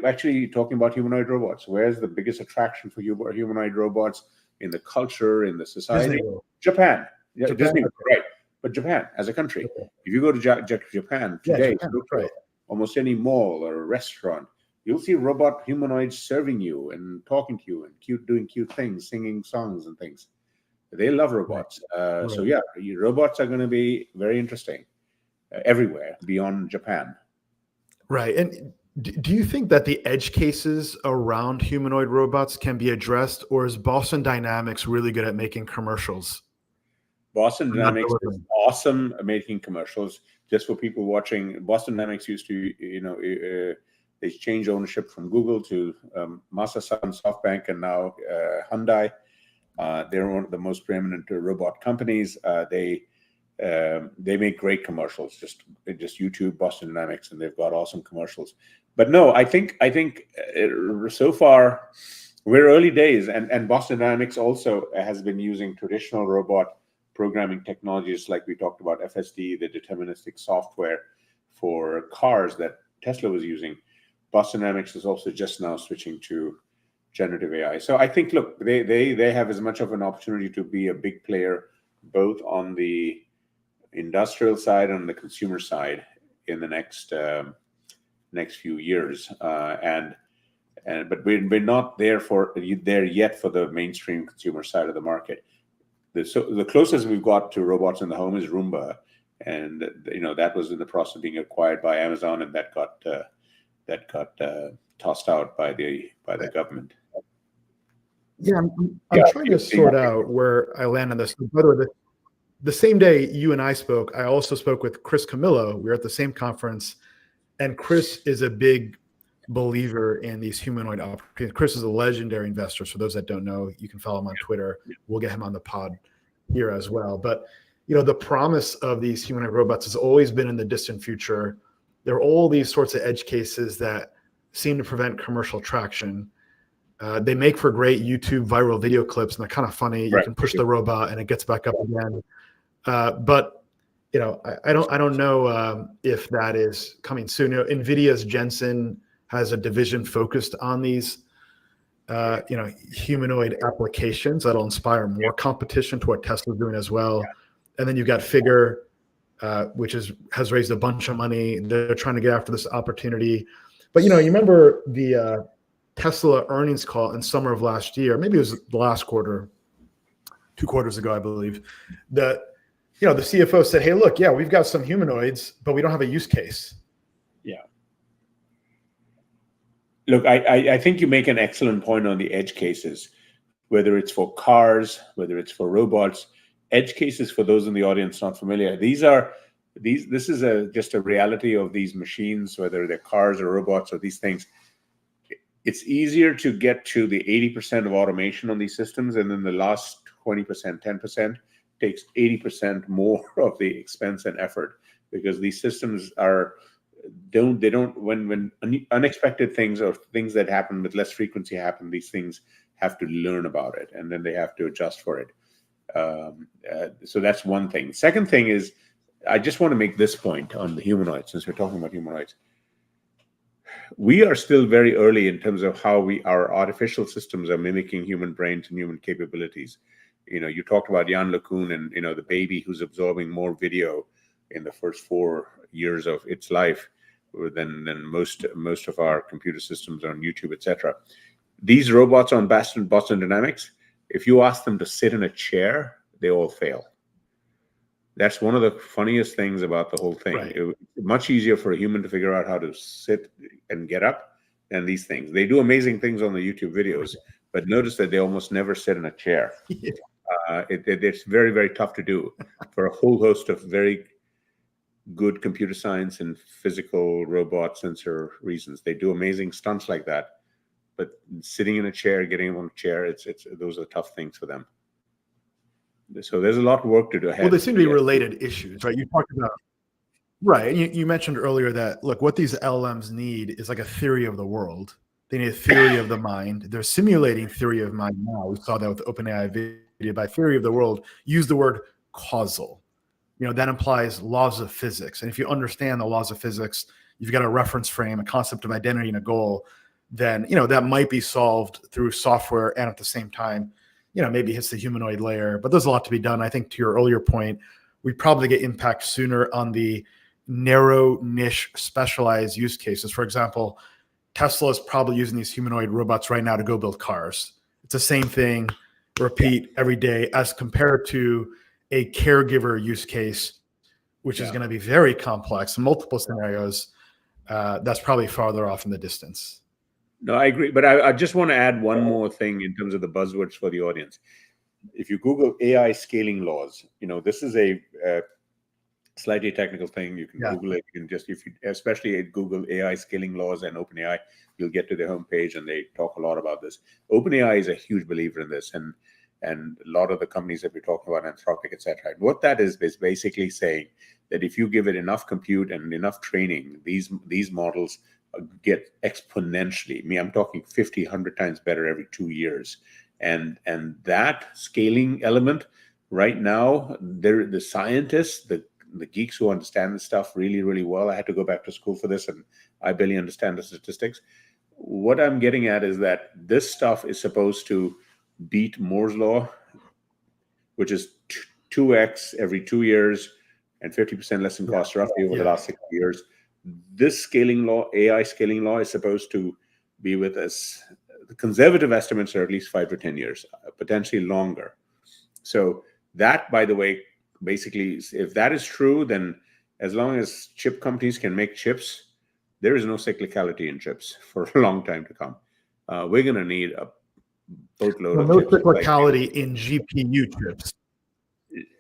Actually talking about humanoid robots, where's the biggest attraction for humanoid robots in the culture, in the society? Japan. Yeah, Disney, right. But Japan as a country. If you go to Japan today, almost any mall or a restaurant, you'll see robot humanoids serving you and talking to you and doing cute things, singing songs and things. They love robots. So yeah, robots are going to be very interesting everywhere beyond Japan. Right. And do you think that the edge cases around humanoid robots can be addressed, or is Boston Dynamics really good at making commercials? Boston Dynamics is awesome at making commercials. Just for people watching, Boston Dynamics used to, they changed ownership from Google to Masasan, SoftBank, and now Hyundai. They're one of the most preeminent robot companies. They They make great commercials, just YouTube, Boston Dynamics, and they've got awesome commercials. But no, I think so far we're early days, and Boston Dynamics also has been using traditional robot programming technologies like we talked about, FSD, the deterministic software for cars that Tesla was using. Boston Dynamics is also just now switching to generative AI. So I think, look, they have as much of an opportunity to be a big player both on the industrial side and the consumer side in the next few years, but we're not there yet for the mainstream consumer side of the market. The closest we've got to robots in the home is Roomba, and that was in the process of being acquired by Amazon, and that got tossed out by the government. Yeah, I'm trying to sort out where I land on this. By the way, the same day you and I spoke, I also spoke with Chris Camillo. We were at the same conference, and Chris is a big believer in these humanoid opportunities. Chris is a legendary investor. So those that don't know, you can follow him on Twitter. We'll get him on the pod here as well. But the promise of these humanoid robots has always been in the distant future. There are all these sorts of edge cases that seem to prevent commercial traction. They make for great YouTube viral video clips, and they're kind of funny. You can push the robot and it gets back up again. But I don't know if that is coming soon. NVIDIA's Jensen has a division focused on these humanoid applications that'll inspire more competition to what Tesla's doing as well. And then you've got Figure, which has raised a bunch of money. They're trying to get after this opportunity. But you remember the Tesla earnings call in summer of last year, maybe it was the last quarter, 2 quarters ago, I believe, that the CFO said, hey, look, yeah, we've got some humanoids, but we don't have a use case. Yeah. Look, I think you make an excellent point on the edge cases, whether it's for cars, whether it's for robots. Edge cases, for those in the audience not familiar, this is just a reality of these machines, whether they're cars or robots or these things. It's easier to get to the 80% of automation on these systems, and then the last 20%, 10% takes 80% more of the expense and effort, because these systems when unexpected things or things that happen with less frequency happen, these things have to learn about it, and then they have to adjust for it. So that's one thing. Second thing is, I just want to make this point on the humanoids, since we're talking about humanoids. We are still very early in terms of how our artificial systems are mimicking human brains and human capabilities. You talked about Jan LeCun and the baby who's absorbing more video in the first 4 years of its life than most of our computer systems on YouTube, etc. These robots on Boston Dynamics, if you ask them to sit in a chair, they all fail. That's one of the funniest things about the whole thing. Right. It's much easier for a human to figure out how to sit and get up than these things. They do amazing things on the YouTube videos, but notice that they almost never sit in a chair. Yeah. It's very, very tough to do for a whole host of very good computer science and physical robot sensor reasons. They do amazing stunts like that, but sitting in a chair, getting on a chair, those are tough things for them. So there's a lot of work to do ahead. Well, they seem to be related issues, right? You talked about, right. You mentioned earlier that, look, what these LLMs need is like a theory of the world. They need a theory of the mind. They're simulating theory of mind now. We saw that with OpenAI video. By theory of the world, use the word causal. That implies laws of physics. And if you understand the laws of physics, you've got a reference frame, a concept of identity, and a goal, then, that might be solved through software, and at the same time, maybe hits the humanoid layer. But there's a lot to be done. I think to your earlier point, we probably get impact sooner on the narrow niche specialized use cases. For example, Tesla is probably using these humanoid robots right now to go build cars. It's the same thing, repeat every day, as compared to a caregiver use case, which is going to be very complex in multiple scenarios. That's probably farther off in the distance. No, I agree. But I just want to add one more thing in terms of the buzzwords for the audience. If you Google AI scaling laws, this is a slightly technical thing. You can Google it. You can especially at Google AI scaling laws and OpenAI, you'll get to their homepage, and they talk a lot about this. OpenAI is a huge believer in this, and and a lot of the companies that we're talking about, Anthropic, etc. And what that is basically saying that if you give it enough compute and enough training, these models get exponentially. I'm talking 50, 100 times better every 2 years. And that scaling element right now, the scientists, the geeks who understand this stuff really, really well. I had to go back to school for this, and I barely understand the statistics. What I'm getting at is that this stuff is supposed to beat Moore's law, which is 2x every 2 years and 50% less in cost roughly over the last 6 years. This scaling law, AI scaling law, is supposed to be with us. The conservative estimates are at least 5 to 10 years, potentially longer. So that, by the way, basically, if that is true, then as long as chip companies can make chips, there is no cyclicality in chips for a long time to come. We're going to need a boatload of no chips. Cyclicality in GPU chips.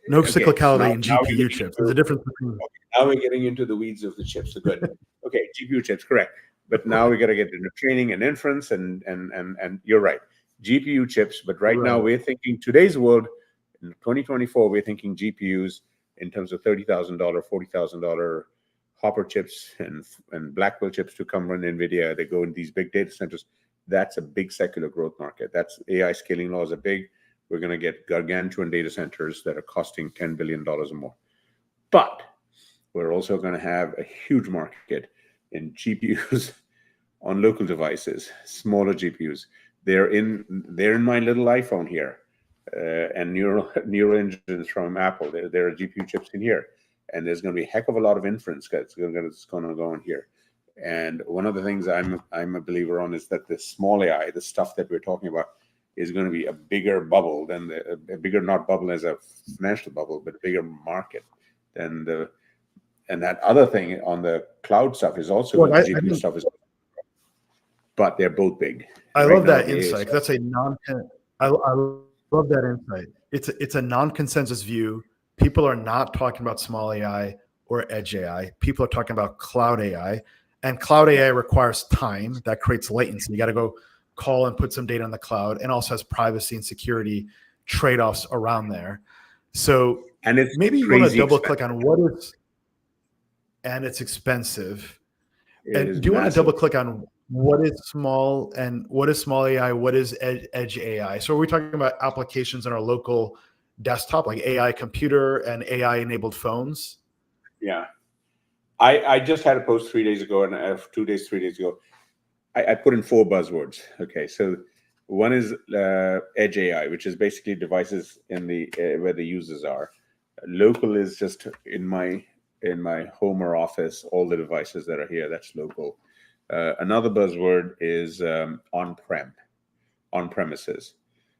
No cyclicality in GPU chips. There's a difference between. Now we're getting into the weeds of the chips. So good. Okay, GPU chips, correct. But now we got to get into training and inference, and you're right, GPU chips. But right now we're thinking today's world, in 2024, we're thinking GPUs in terms of $30,000, $40,000 Hopper chips and Blackwell chips to come run NVIDIA. They go in these big data centers. That's a big secular growth market. That's AI scaling laws are big. We're going to get gargantuan data centers that are costing $10 billion or more. But we're also going to have a huge market in GPUs on local devices, smaller GPUs. They're in my little iPhone here, and neural engines from Apple. There are GPU chips in here, and there's going to be a heck of a lot of inference that's going to go in here. And one of the things I'm a believer on is that the small AI, the stuff that we're talking about, is going to be a bigger bubble than a bigger, not bubble as a financial bubble, but a bigger market than the. And that other thing on the cloud stuff is also GPU stuff is, but they're both big. I love that insight. That's a I love that insight. It's a non-consensus view. People are not talking about small AI or edge AI. People are talking about cloud AI, and cloud AI requires time. That creates latency. You got to go call and put some data in the cloud, and also has privacy and security trade-offs around there. So, and it's maybe you want to double click on what is. And it's expensive. And do you want to double click on what is small and what is small AI? What is edge AI? So are we talking about applications on our local desktop, like AI computer and AI enabled phones? Yeah. I just had a post 3 days ago, and 3 days ago, I put in 4 buzzwords. Okay. So one is edge AI, which is basically devices in the where the users are. Local is just in my home or office, all the devices that are here, that's local. Another buzzword is on-premises.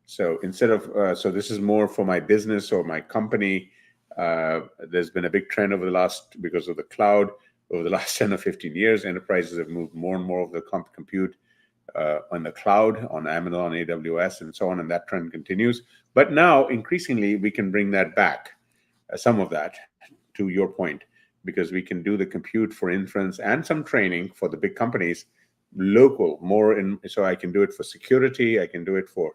So instead of, so this is more for my business or my company. There's been a big trend because of the cloud, over the last 10 or 15 years, enterprises have moved more and more of the compute on the cloud, on Amazon, AWS, and so on, and that trend continues. But now, increasingly, we can bring that back, some of that, to your point, because we can do the compute for inference and some training for the big companies, local, so I can do it for security, I can do it for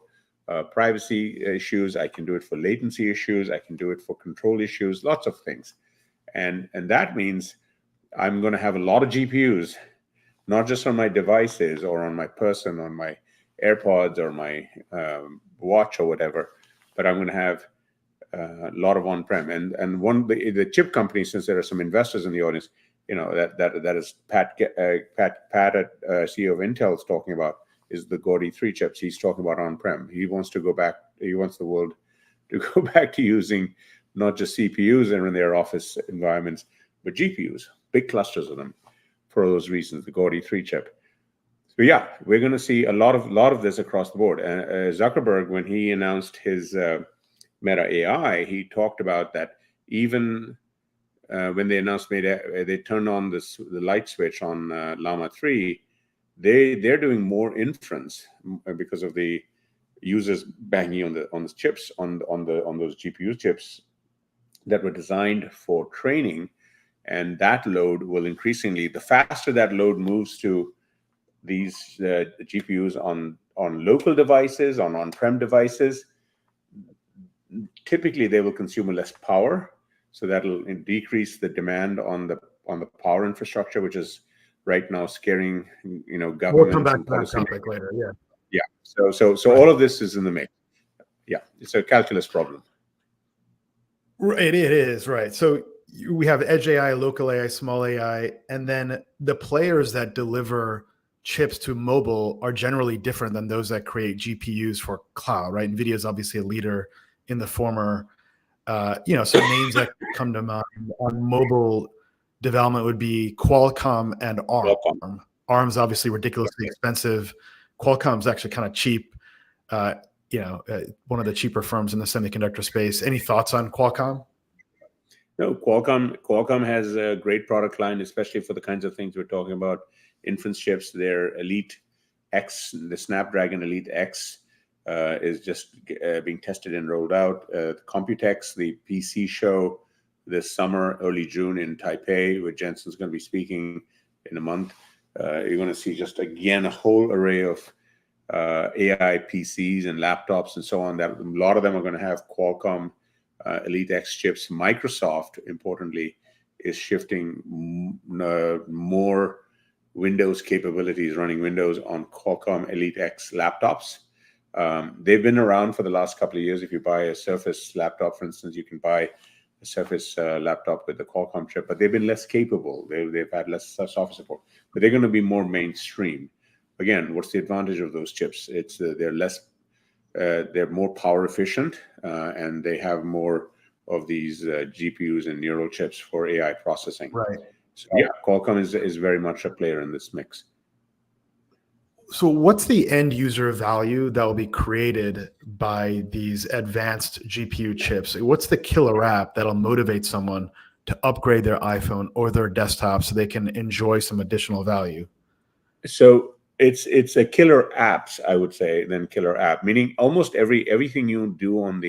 privacy issues, I can do it for latency issues, I can do it for control issues, lots of things. And that means I'm going to have a lot of GPUs, not just on my devices or on my person, on my AirPods or my watch or whatever, but I'm going to have a lot of on-prem. And the chip companies, since there are some investors in the audience, that is Pat CEO of Intel is talking about, is the Gaudi 3 chips. He's talking about on-prem. He wants the world to go back to using not just CPUs in their office environments, but GPUs, big clusters of them, for those reasons, the Gaudi 3 chip. So yeah, we're going to see a lot of this across the board. Zuckerberg, when he announced his Meta AI, he talked about that even when they announced Meta, they turned on the light switch on Llama 3. They're doing more inference because of the users banging on the chips on those GPU chips that were designed for training, and that load will increasingly, the faster that load moves to these GPUs on local devices, on-prem devices, typically they will consume less power, so that'll decrease the demand on the power infrastructure, which is right now scaring We'll come governments back and to that policy. topic later. Yeah. Yeah. So all of this is in the mix. Yeah, it's a calculus problem. It is, right. So we have edge AI, local AI, small AI, and then the players that deliver chips to mobile are generally different than those that create GPUs for cloud, right? NVIDIA is obviously a leader in the former. Some names that come to mind on mobile development would be Qualcomm and ARM. Qualcomm. ARM's obviously ridiculously expensive. Qualcomm's actually kind of cheap. One of the cheaper firms in the semiconductor space. Any thoughts on Qualcomm? No, Qualcomm has a great product line, especially for the kinds of things we're talking about. Inference chips, their Elite X, the Snapdragon Elite X is just being tested and rolled out. Computex, the PC show this summer, early June in Taipei, where Jensen's going to be speaking in a month. You're going to see just, again, a whole array of AI PCs and laptops and so on. That a lot of them are going to have Qualcomm Elite X chips. Microsoft, importantly, is shifting more Windows capabilities, running Windows on Qualcomm Elite X laptops. They've been around for the last couple of years. If you buy a Surface laptop, for instance, you can buy a Surface laptop with the Qualcomm chip, but they've been less capable. They've had less software support, but they're going to be more mainstream. Again, what's the advantage of those chips? It's they're more power efficient, and they have more of these GPUs and neural chips for AI processing. Right. So yeah, Qualcomm is very much a player in this mix. So what's the end user value that will be created by these advanced GPU chips? What's the killer app that'll motivate someone to upgrade their iPhone or their desktop so they can enjoy some additional value? So it's a killer apps, I would say, than killer app, meaning almost everything you do on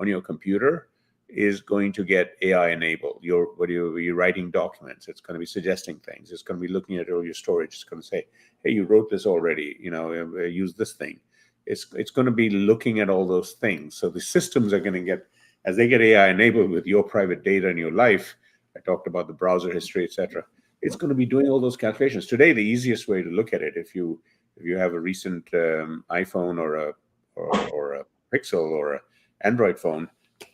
your computer is going to get AI enabled. You're writing documents, it's going to be suggesting things, it's going to be looking at all your storage, it's going to say, hey, you wrote this already, use this thing. It's going to be looking at all those things. So the systems are going to get, as they get AI enabled with your private data in your life, I talked about the browser history, etc. It's going to be doing all those calculations. Today, the easiest way to look at it, if you have a recent iPhone or a Pixel or an Android phone,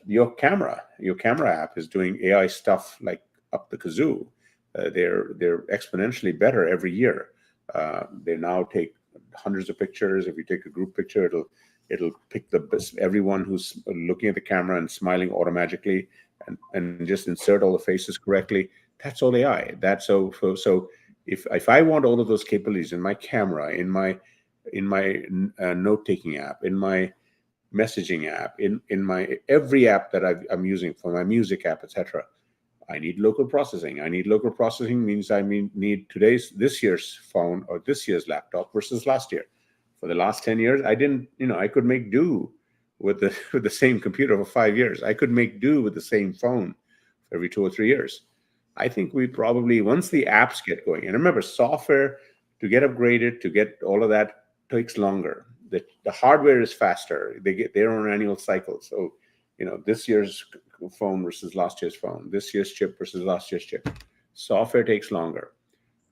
your camera app is doing AI stuff like up the kazoo. They're exponentially better every year. They now take hundreds of pictures. If you take a group picture, it'll pick the best, everyone who's looking at the camera and smiling automatically, and just insert all the faces correctly. That's all AI. That's so if I want all of those capabilities in my camera, in my note-taking app, in my messaging app, in my every app that I'm using for my music app, etc., I need local processing. Local processing means I need this year's phone or this year's laptop versus last year. For the last 10 years, I could make do with the same computer for 5 years. I could make do with the same phone for every 2 or 3 years. I think we probably, once the apps get going, and remember, software to get upgraded, to get all of that takes longer. The hardware is faster. They get their own annual cycle. So, this year's phone versus last year's phone, this year's chip versus last year's chip. Software takes longer.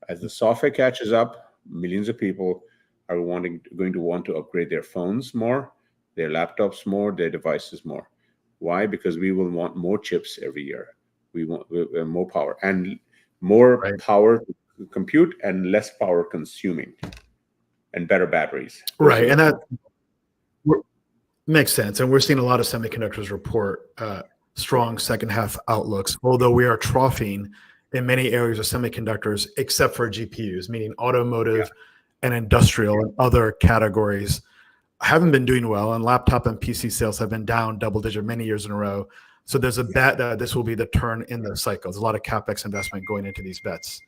As the software catches up, millions of people are going to want to upgrade their phones more, their laptops more, their devices more. Why? Because we will want more chips every year. We want more power and more power to compute and less power consuming, and better batteries. Right, and that makes sense. And we're seeing a lot of semiconductors report strong second half outlooks, although we are troughing in many areas of semiconductors, except for GPUs, meaning automotive and industrial and other categories haven't been doing well, and laptop and PC sales have been down double-digit many years in a row. So there's a bet that this will be the turn in the cycle. There's a lot of capex investment going into these bets.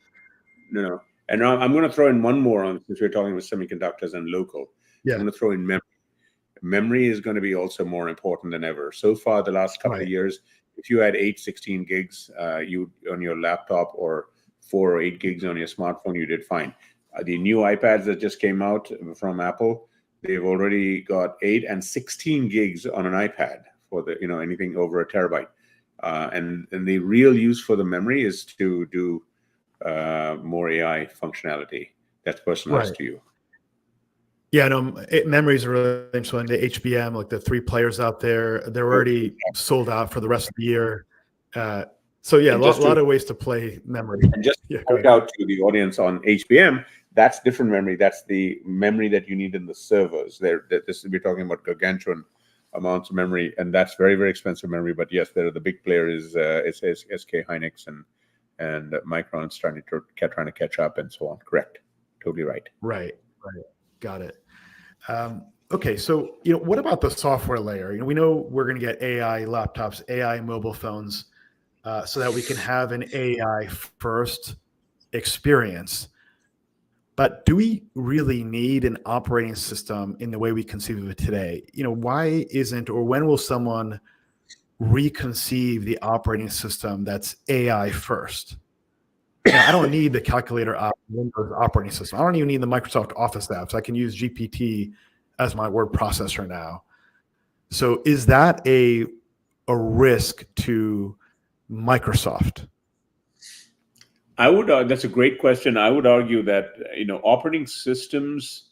No. And I'm going to throw in one more on, since we're talking about semiconductors and local. Yeah. I'm going to throw in memory. Memory is going to be also more important than ever. So far, the last couple of years, if you had 16 gigs on your laptop or 4 or 8 gigs on your smartphone, you did fine. The new iPads that just came out from Apple, they've already got 8 and 16 gigs on an iPad for the anything over a terabyte. And the real use for the memory is to do more AI functionality that's personalized to you. Yeah, no, memories are really interesting. The HBM, like the 3 players out there, they're already sold out for the rest of the year. So yeah, a lot of ways to play memory. And just to point out to the audience on HBM, that's different memory. That's the memory that you need in the servers. We're talking about gargantuan amounts of memory, and that's very, very expensive memory. But yes, the big player is SK Hynix and Micron's trying to catch up and so on. Correct, totally right. Right. Got it. Okay, so what about the software layer? We know we're going to get AI laptops, AI mobile phones, so that we can have an AI first experience. But do we really need an operating system in the way we conceive of it today? Why isn't, or when will someone reconceive the operating system that's AI first? I don't need the calculator Windows operating system. I don't even need the Microsoft Office apps. I can use GPT as my word processor now. So is that a risk to Microsoft? That's a great question. I would argue that operating systems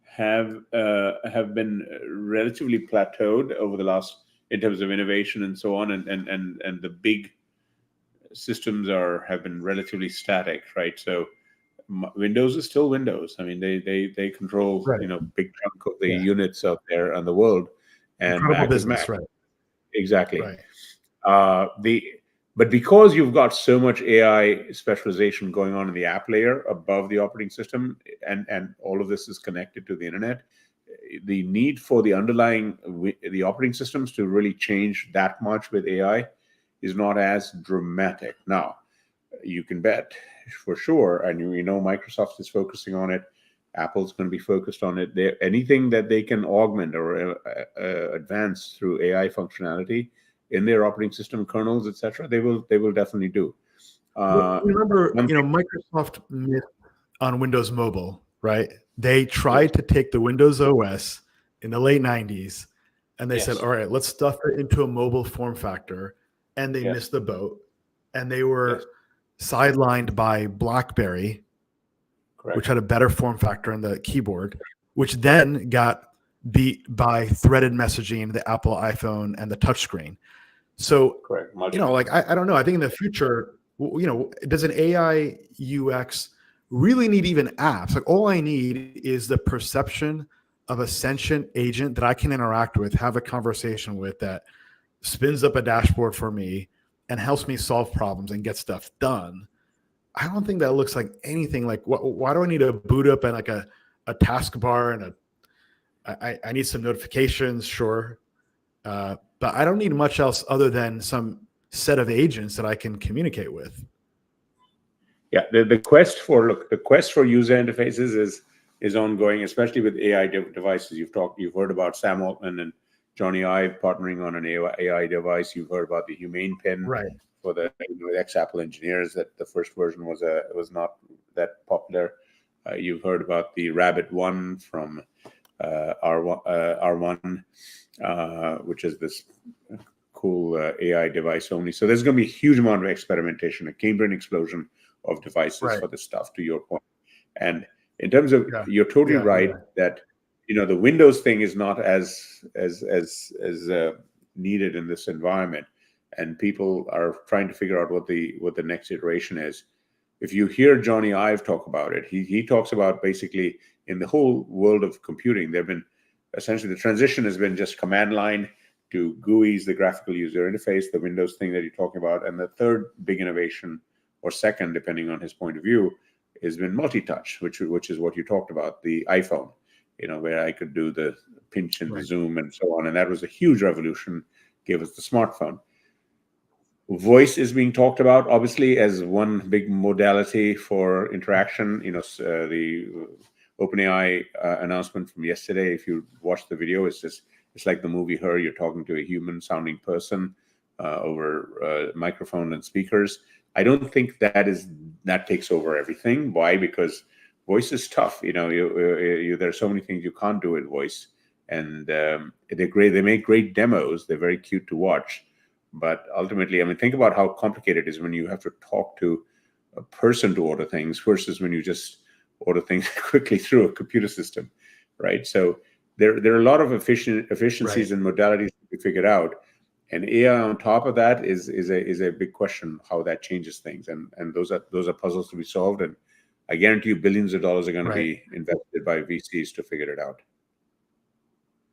have been relatively plateaued over the last, in terms of innovation and so on, and the big systems have been relatively static, right? So Windows is still Windows. I mean, they control big chunk of the units out there in the world, and incredible Mac business, is Mac. right? Exactly. Right. But because you've got so much AI specialization going on in the app layer above the operating system, and all of this is connected to the internet, the need for the underlying the operating systems to really change that much with AI is not as dramatic. Now, you can bet for sure, and Microsoft is focusing on it. Apple's going to be focused on it. Anything that they can augment or advance through AI functionality in their operating system kernels, etc., they will definitely do. Remember, Microsoft missed on Windows Mobile, right? They tried to take the Windows OS in the late 90s, and they said, all right, let's stuff it into a mobile form factor, and they missed the boat, and they were sidelined by BlackBerry, which had a better form factor in the keyboard, which then got beat by threaded messaging, the Apple iPhone, and the touchscreen. So, I don't know. I think in the future, does an AI UX really need even apps? Like, all I need is the perception of a sentient agent that I can interact with, have a conversation with, that spins up a dashboard for me and helps me solve problems and get stuff done. I don't think that looks like anything like, why do I need to boot up and like a taskbar and I need some notifications, sure. But I don't need much else other than some set of agents that I can communicate with. Yeah, the quest for user interfaces is ongoing, especially with AI devices. You've heard about Sam Altman and Johnny Ive partnering on an AI device. You've heard about the Humane Pen for the ex-Apple engineers. That the first version was not that popular. You've heard about the Rabbit One from R1, which is this cool AI device only. So there's going to be a huge amount of experimentation, a Cambrian explosion of devices for this stuff, to your point. And in terms of, you're totally right that the Windows thing is not as needed in this environment, and people are trying to figure out what the next iteration is. If you hear Johnny Ive talk about it, he talks about basically in the whole world of computing, essentially the transition has been just command line to GUIs, the graphical user interface, the Windows thing that you're talking about, and the third big innovation, or second, depending on his point of view, has been multi-touch, which is what you talked about, the iPhone, where I could do the pinch and the zoom and so on, and that was a huge revolution, gave us the smartphone. Voice is being talked about, obviously, as one big modality for interaction. The OpenAI announcement from yesterday, if you watch the video, it's like the movie Her. You're talking to a human-sounding person over microphone and speakers. I don't think that takes over everything. Why? Because voice is tough. There's so many things you can't do with voice, and they're great. They make great demos. They're very cute to watch, but ultimately, I mean, think about how complicated it is when you have to talk to a person to order things versus when you just order things quickly through a computer system, right? So there are a lot of efficiencies and modalities to be figured out, and AI on top of that is a big question how that changes things, and those are puzzles to be solved, and I guarantee you billions of dollars are going to be invested by VCs to figure it out.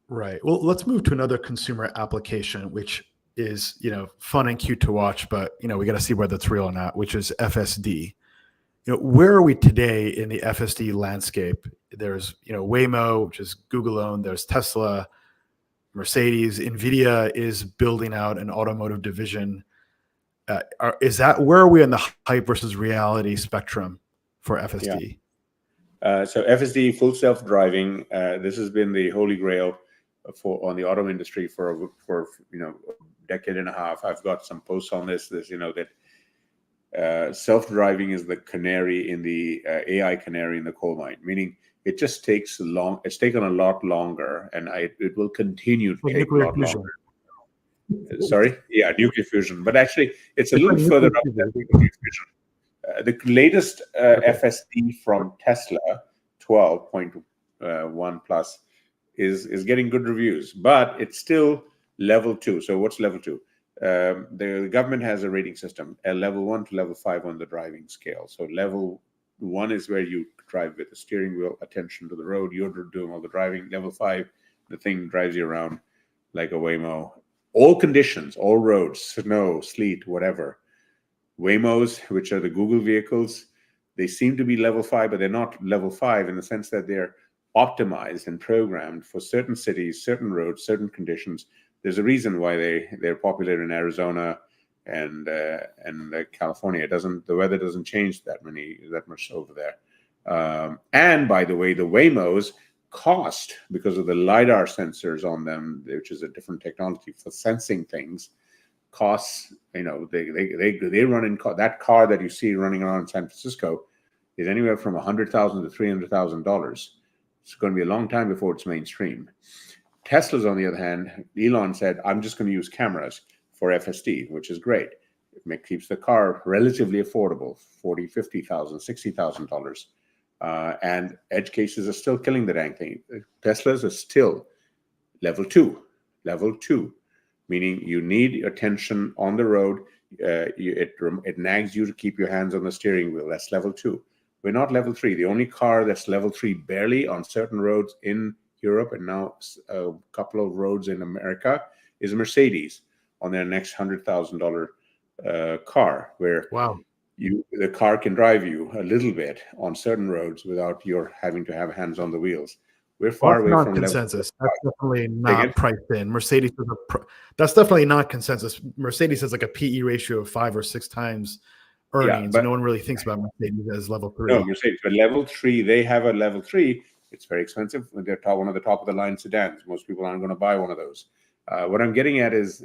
Right. Well, let's move to another consumer application, which is, fun and cute to watch, but, we got to see whether it's real or not, which is FSD. Where are we today in the FSD landscape? There's, Waymo, which is Google owned. There's Tesla, Mercedes, NVIDIA is building out an automotive division. Where are we in the hype versus reality spectrum for FSD? So FSD, full self-driving, this has been the holy grail on the auto industry for a decade and a half. I've got some posts on this that self-driving is the canary in the AI canary in the coal mine, meaning it just takes long. It's taken a lot longer, and it will continue to take a lot longer. Sorry, nuclear fusion, but actually it's a little further up than nuclear fusion. The latest FSD from Tesla, 12.1 plus, is getting good reviews, but it's still level 2. So what's level 2? The government has a rating system, a level 1 to level 5 on the driving scale. So level 1 is where you drive with the steering wheel, attention to the road, you're doing all the driving. Level 5, the thing drives you around like a Waymo. All conditions, all roads, snow, sleet, whatever. Waymos, which are the Google vehicles, they seem to be level 5, but they're not level 5 in the sense that they're optimized and programmed for certain cities, certain roads, certain conditions. There's a reason why they're popular in Arizona and California. The weather doesn't change that much over there. And by the way, the Waymos cost, because of the LiDAR sensors on them, which is a different technology for sensing things, costs, they run in that car that you see running around in San Francisco is anywhere from $100,000 to $300,000. It's going to be a long time before it's mainstream. Tesla's, on the other hand, Elon said, I'm just going to use cameras for FSD, which is great. It keeps the car relatively affordable, $40,000, $50,000, $60,000. And edge cases are still killing the dang thing. Teslas are still level 2, meaning you need attention on the road. It nags you to keep your hands on the steering wheel. That's level 2. We're not level 3. The only car that's level 3 barely on certain roads in Europe and now a couple of roads in America is Mercedes on their next $100,000 car, where the car can drive you a little bit on certain roads without your having to have hands on the wheels. We're far away from consensus. That's definitely not priced in. Mercedes that's definitely not consensus. Mercedes has like a PE ratio of 5 or 6 times earnings. But no one really thinks about Mercedes as level 3. No, Mercedes, but level 3, they have a level 3. It's very expensive. They're one of the top of the line sedans. Most people aren't going to buy one of those. What I'm getting at is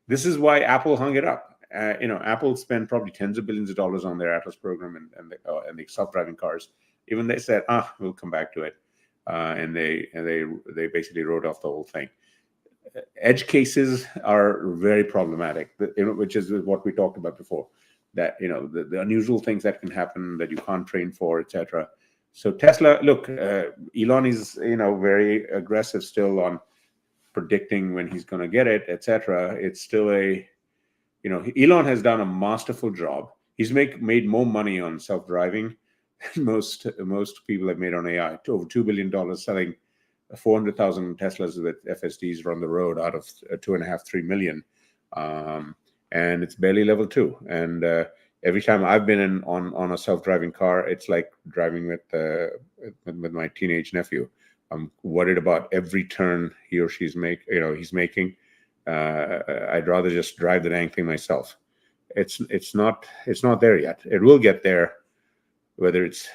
this is why Apple hung it up. Apple spent probably tens of billions of dollars on their Atlas program and the self-driving cars. Even they said, we'll come back to it, and they basically wrote off the whole thing. Edge cases are very problematic, which is what we talked about before. That the unusual things that can happen that you can't train for, etc. So Tesla, look, Elon is very aggressive still on predicting when he's going to get it, etc. It's still Elon has done a masterful job. He's made more money on self-driving than most people have made on AI. Over $2 billion selling 400,000 Teslas with FSDs on the road out of 2.5-3 million, and it's barely level 2. And every time I've been on a self-driving car, it's like driving with my teenage nephew. I'm worried about every turn he or she's he's making. I'd rather just drive the dang thing myself. It's not there yet. It will get there, whether it's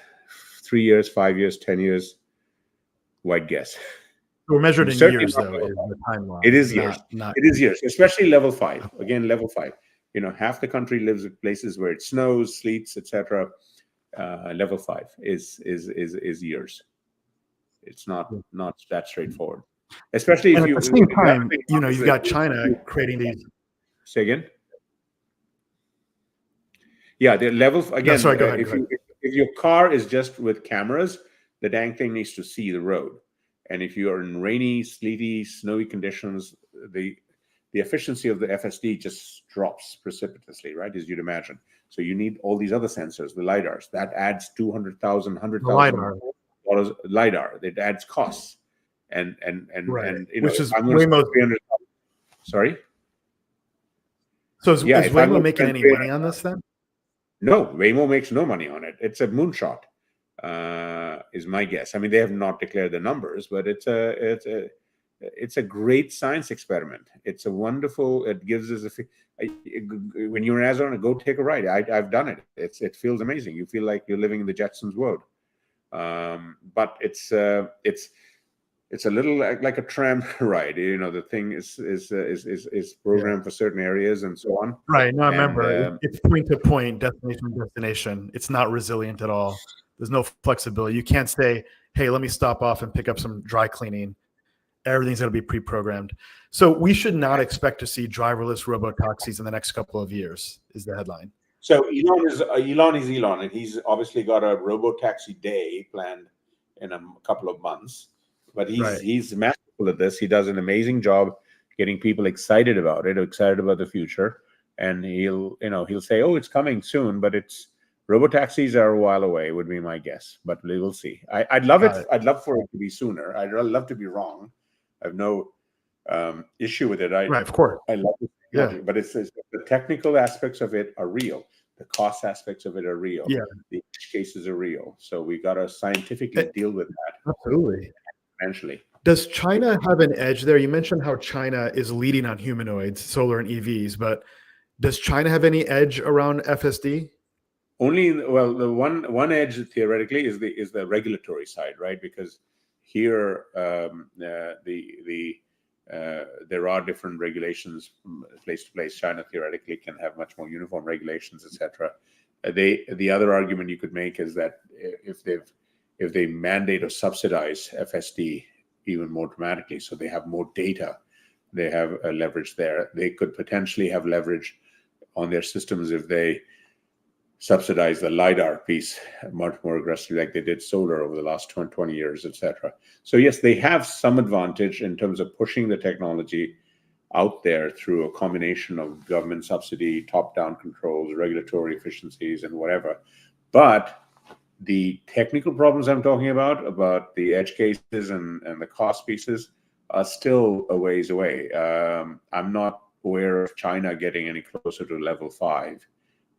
3 years, 5 years, 10 years. Wide guess. We're measured in years, though. Is the timeline. It is years. It is years, especially level 5. Again, level 5. Half the country lives in places where it snows, sleets, etc. Level 5 is years. It's not that straightforward. especially And if at you. the same The other time, thing you've is got China creating these. say again. Yeah, the level No, again. sorry, go ahead. If your car is just with cameras, the dang thing needs to see the road. And if you are in rainy, sleety, snowy conditions, the efficiency of the FSD just drops precipitously, right? As you'd imagine. So you need all these other sensors, the lidars. That adds $200,000, The LiDAR, $100,000 lidar. It adds costs, and right? and Which if is I'm going to spend Waymo. 300,000. Sorry. So is Yeah, if I'm Waymo going to making spend any 300. money on this then? No, Waymo makes no money on it. It's a moonshot, is my guess. I mean, they have not declared the numbers, but it's a great science experiment. It's a wonderful. It gives us when you're in Arizona, go take a ride. I've done it. It feels amazing. You feel like you're living in the Jetsons world. But it's a little like a tram ride. You know, the thing is programmed for certain areas and so on. Right. No, I And remember it's point to point, destination to destination. It's not resilient at all. There's no flexibility. You can't say, hey, let me stop off and pick up some dry cleaning. Everything's going to be pre-programmed. So we should not expect to see driverless robotaxis in the next couple of years, is the headline. So Elon is Elon, and he's obviously got a robotaxi day planned in a couple of months. But he's masterful at this. He does an amazing job getting people excited about it, excited about the future. And he'll say, "Oh, it's coming soon," but robotaxis are a while away, would be my guess. But we will see. I'd love it. I'd love for it to be sooner. I'd love to be wrong. I have no issue with it. Right, of course. I love it. Yeah. But it's the technical aspects of it are real. The cost aspects of it are real. Yeah. The edge cases are real. So we got to scientifically deal with that. Absolutely. Eventually. Does China have an edge there? You mentioned how China is leading on humanoids, solar and EVs, but does China have any edge around FSD? Well, the one edge theoretically is the regulatory side, right? Because here there are different regulations from place to place. China theoretically can have much more uniform regulations, etc. The other argument you could make is that if they mandate or subsidize FSD even more dramatically, so they have more data, they have a leverage there. They could potentially have leverage on their systems if they subsidize the LiDAR piece much more aggressively, like they did solar over the last 20 years, etc. So yes, they have some advantage in terms of pushing the technology out there through a combination of government subsidy, top-down controls, regulatory efficiencies, and whatever. But the technical problems I'm talking about the edge cases and the cost pieces, are still a ways away. I'm not aware of China getting any closer to level 5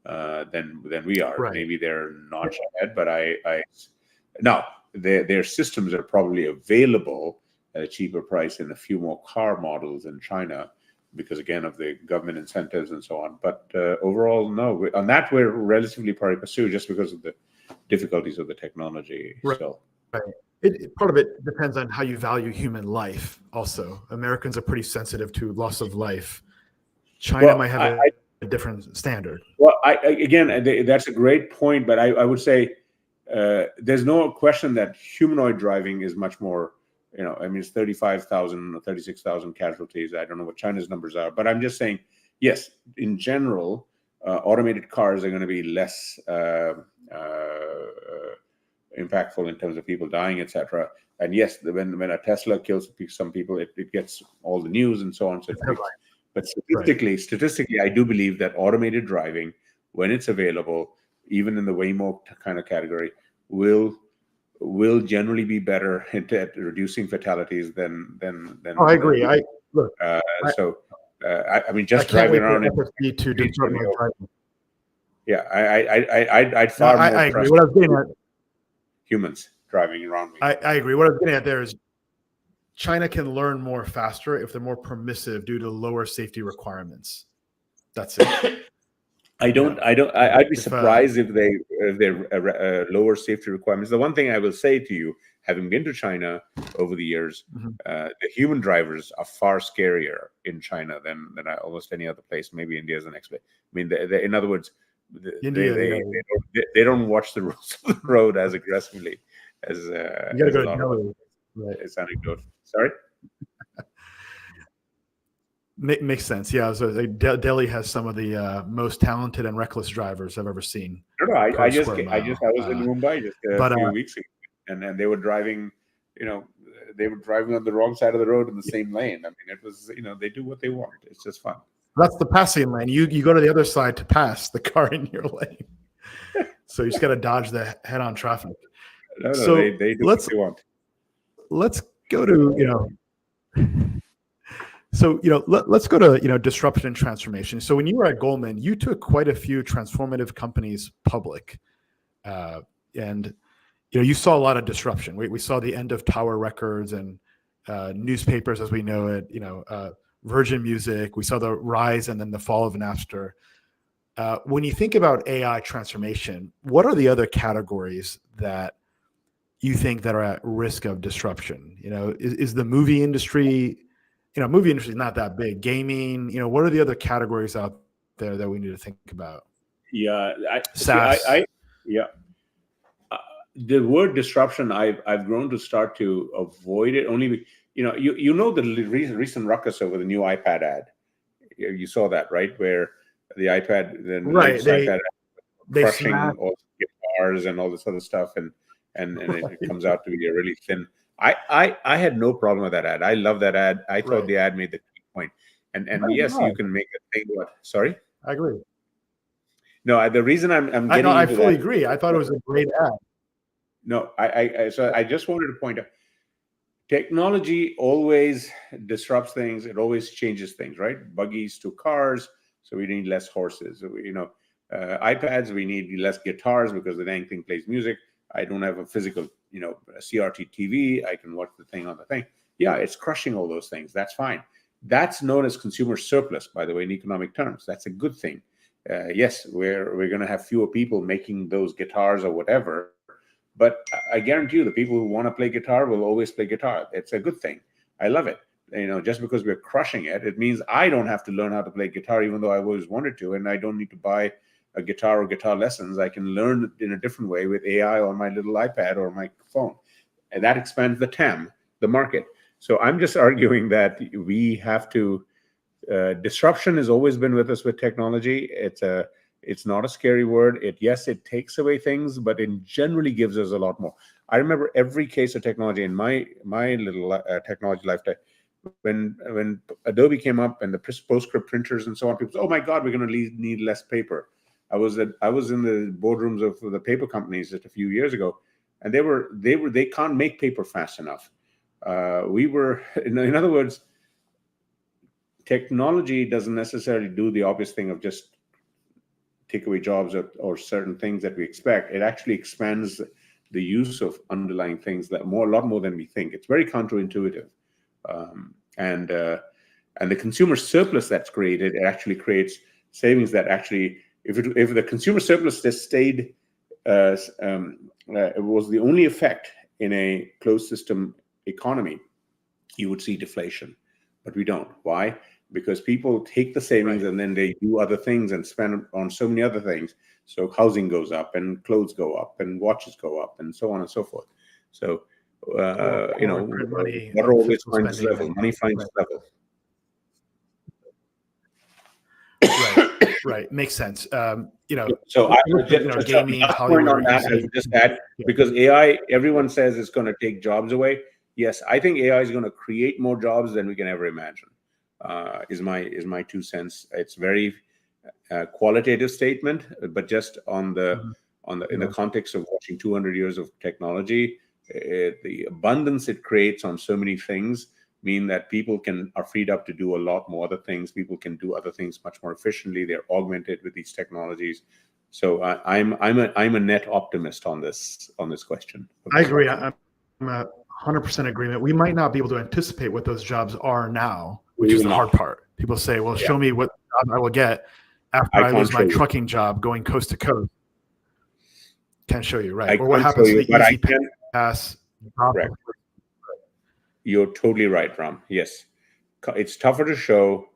than we are. Right. Maybe they're notch ahead, but now their systems are probably available at a cheaper price in a few more car models in China, because again of the government incentives and so on. But overall, no. On that, we're relatively pari passu, just because of the difficulties of the technology. Right. Still, right. Part of it depends on how you value human life. Also, Americans are pretty sensitive to loss of life. China might have a different standard. Well, again, that's a great point, but I would say there's no question that humanoid driving is much more. I mean, it's 35,000 or 36,000 casualties. I don't know what China's numbers are, but I'm just saying, yes, in general, automated cars are going to be less impactful in terms of people dying, etc. And yes, when a Tesla kills some people, it gets all the news and so on. So but statistically, I do believe that automated driving, when it's available, even in the Waymo kind of category, will generally be better at reducing fatalities than. Oh, I agree. I mean, just driving around. Yeah, I'd far more. I agree. What I was getting at, humans driving around me. I agree. What I was getting at there is China can learn more faster if they're more permissive due to lower safety requirements. That's it. I'd be surprised if they're lower safety requirements. The one thing I will say to you, having been to China over the years, the human drivers are far scarier in China than almost any other place. Maybe India is the next place. I mean, in other words, they don't watch the rules of the road as aggressively as you gotta go to as anecdote. Sorry. Makes sense. Yeah. So Delhi has some of the most talented and reckless drivers I've ever seen No, per I square I mile. was in Mumbai just a But few weeks ago, and they were driving, they were driving on the wrong side of the road in the same lane. I mean, it was, they do what they want. It's just fun. that's the passing lane. You go to the other side to pass the car in your lane. So you just got to dodge the head-on traffic. No, So they do what they want. Let's go to So let's go to disruption and transformation. So when you were at Goldman, you took quite a few transformative companies public, and you saw a lot of disruption. We saw the end of Tower Records and newspapers as we know it. Virgin Music. We saw the rise and then the fall of Napster. When you think about AI transformation, what are the other categories that you think that are at risk of disruption? Is the movie industry? Movie industry is not that big. Gaming. What are the other categories out there that we need to think about? Yeah, SaaS. Yeah. The word disruption, I've grown to start to avoid it. Only the recent ruckus over the new iPad ad. You saw that, right? Where the iPad, the latest iPad, crushing all guitars and all this other stuff, and it comes out to be a really thin. I had no problem with that ad. I love that ad. I thought the ad made the key point. And yes, you can make a thing. What? Sorry? I agree. No, the reason I'm getting I into fully that, agree. I thought it was a great ad. No, so I just wanted to point out, technology always disrupts things. It always changes things, right? Buggies to cars, so we need less horses. iPads, we need less guitars because the dang thing plays music. I don't have a physical, a CRT TV. I can watch the thing on the thing. Yeah, it's crushing all those things. That's fine. That's known as consumer surplus, by the way, in economic terms. That's a good thing. Yes, we're going to have fewer people making those guitars or whatever. But I guarantee you, the people who want to play guitar will always play guitar. It's a good thing. I love it. Just because we're crushing it, it means I don't have to learn how to play guitar, even though I always wanted to, and I don't need to buy a guitar or guitar lessons. I can learn in a different way with AI on my little iPad or my phone, and that expands the TAM, the market. So I'm just arguing that we have to. Disruption has always been with us with technology. It's not a scary word. Yes, it takes away things, but it generally gives us a lot more. I remember every case of technology in my little technology lifetime. When Adobe came up and the PostScript printers and so on, people said, "Oh my God, we're going to need less paper." I was in the boardrooms of the paper companies just a few years ago, and they can't make paper fast enough. In other words, technology doesn't necessarily do the obvious thing of just take away jobs or certain things that we expect. It actually expands the use of underlying things a lot more than we think. It's very counterintuitive, and the consumer surplus that's created, it actually creates savings that actually, if the consumer surplus just stayed, it was the only effect in a closed system economy, you would see deflation, but we don't. Why? Because people take the savings and then they do other things and spend on so many other things. So housing goes up and clothes go up and watches go up and so on and so forth. So, money, water always finds its level. Money finds its level. Right. Makes sense. So I would just gaming, point on that. I would just add, because AI, everyone says it's going to take jobs away. Yes, I think AI is going to create more jobs than we can ever imagine. Is my 2 cents. It's very qualitative statement, but just in the context of watching 200 years of technology, the abundance it creates on so many things mean that people are freed up to do a lot more other things. People can do other things much more efficiently. They're augmented with these technologies. So I'm a net optimist on this question. I agree. I'm 100% agreement. We might not be able to anticipate what those jobs are now, which is the hard part. People say, "Well, show me what job I will get after I lose my trucking job going coast to coast." Can't show you, right? Or what happens to the easy pass? Correct. You're totally right, Ram. Yes, it's tougher to show,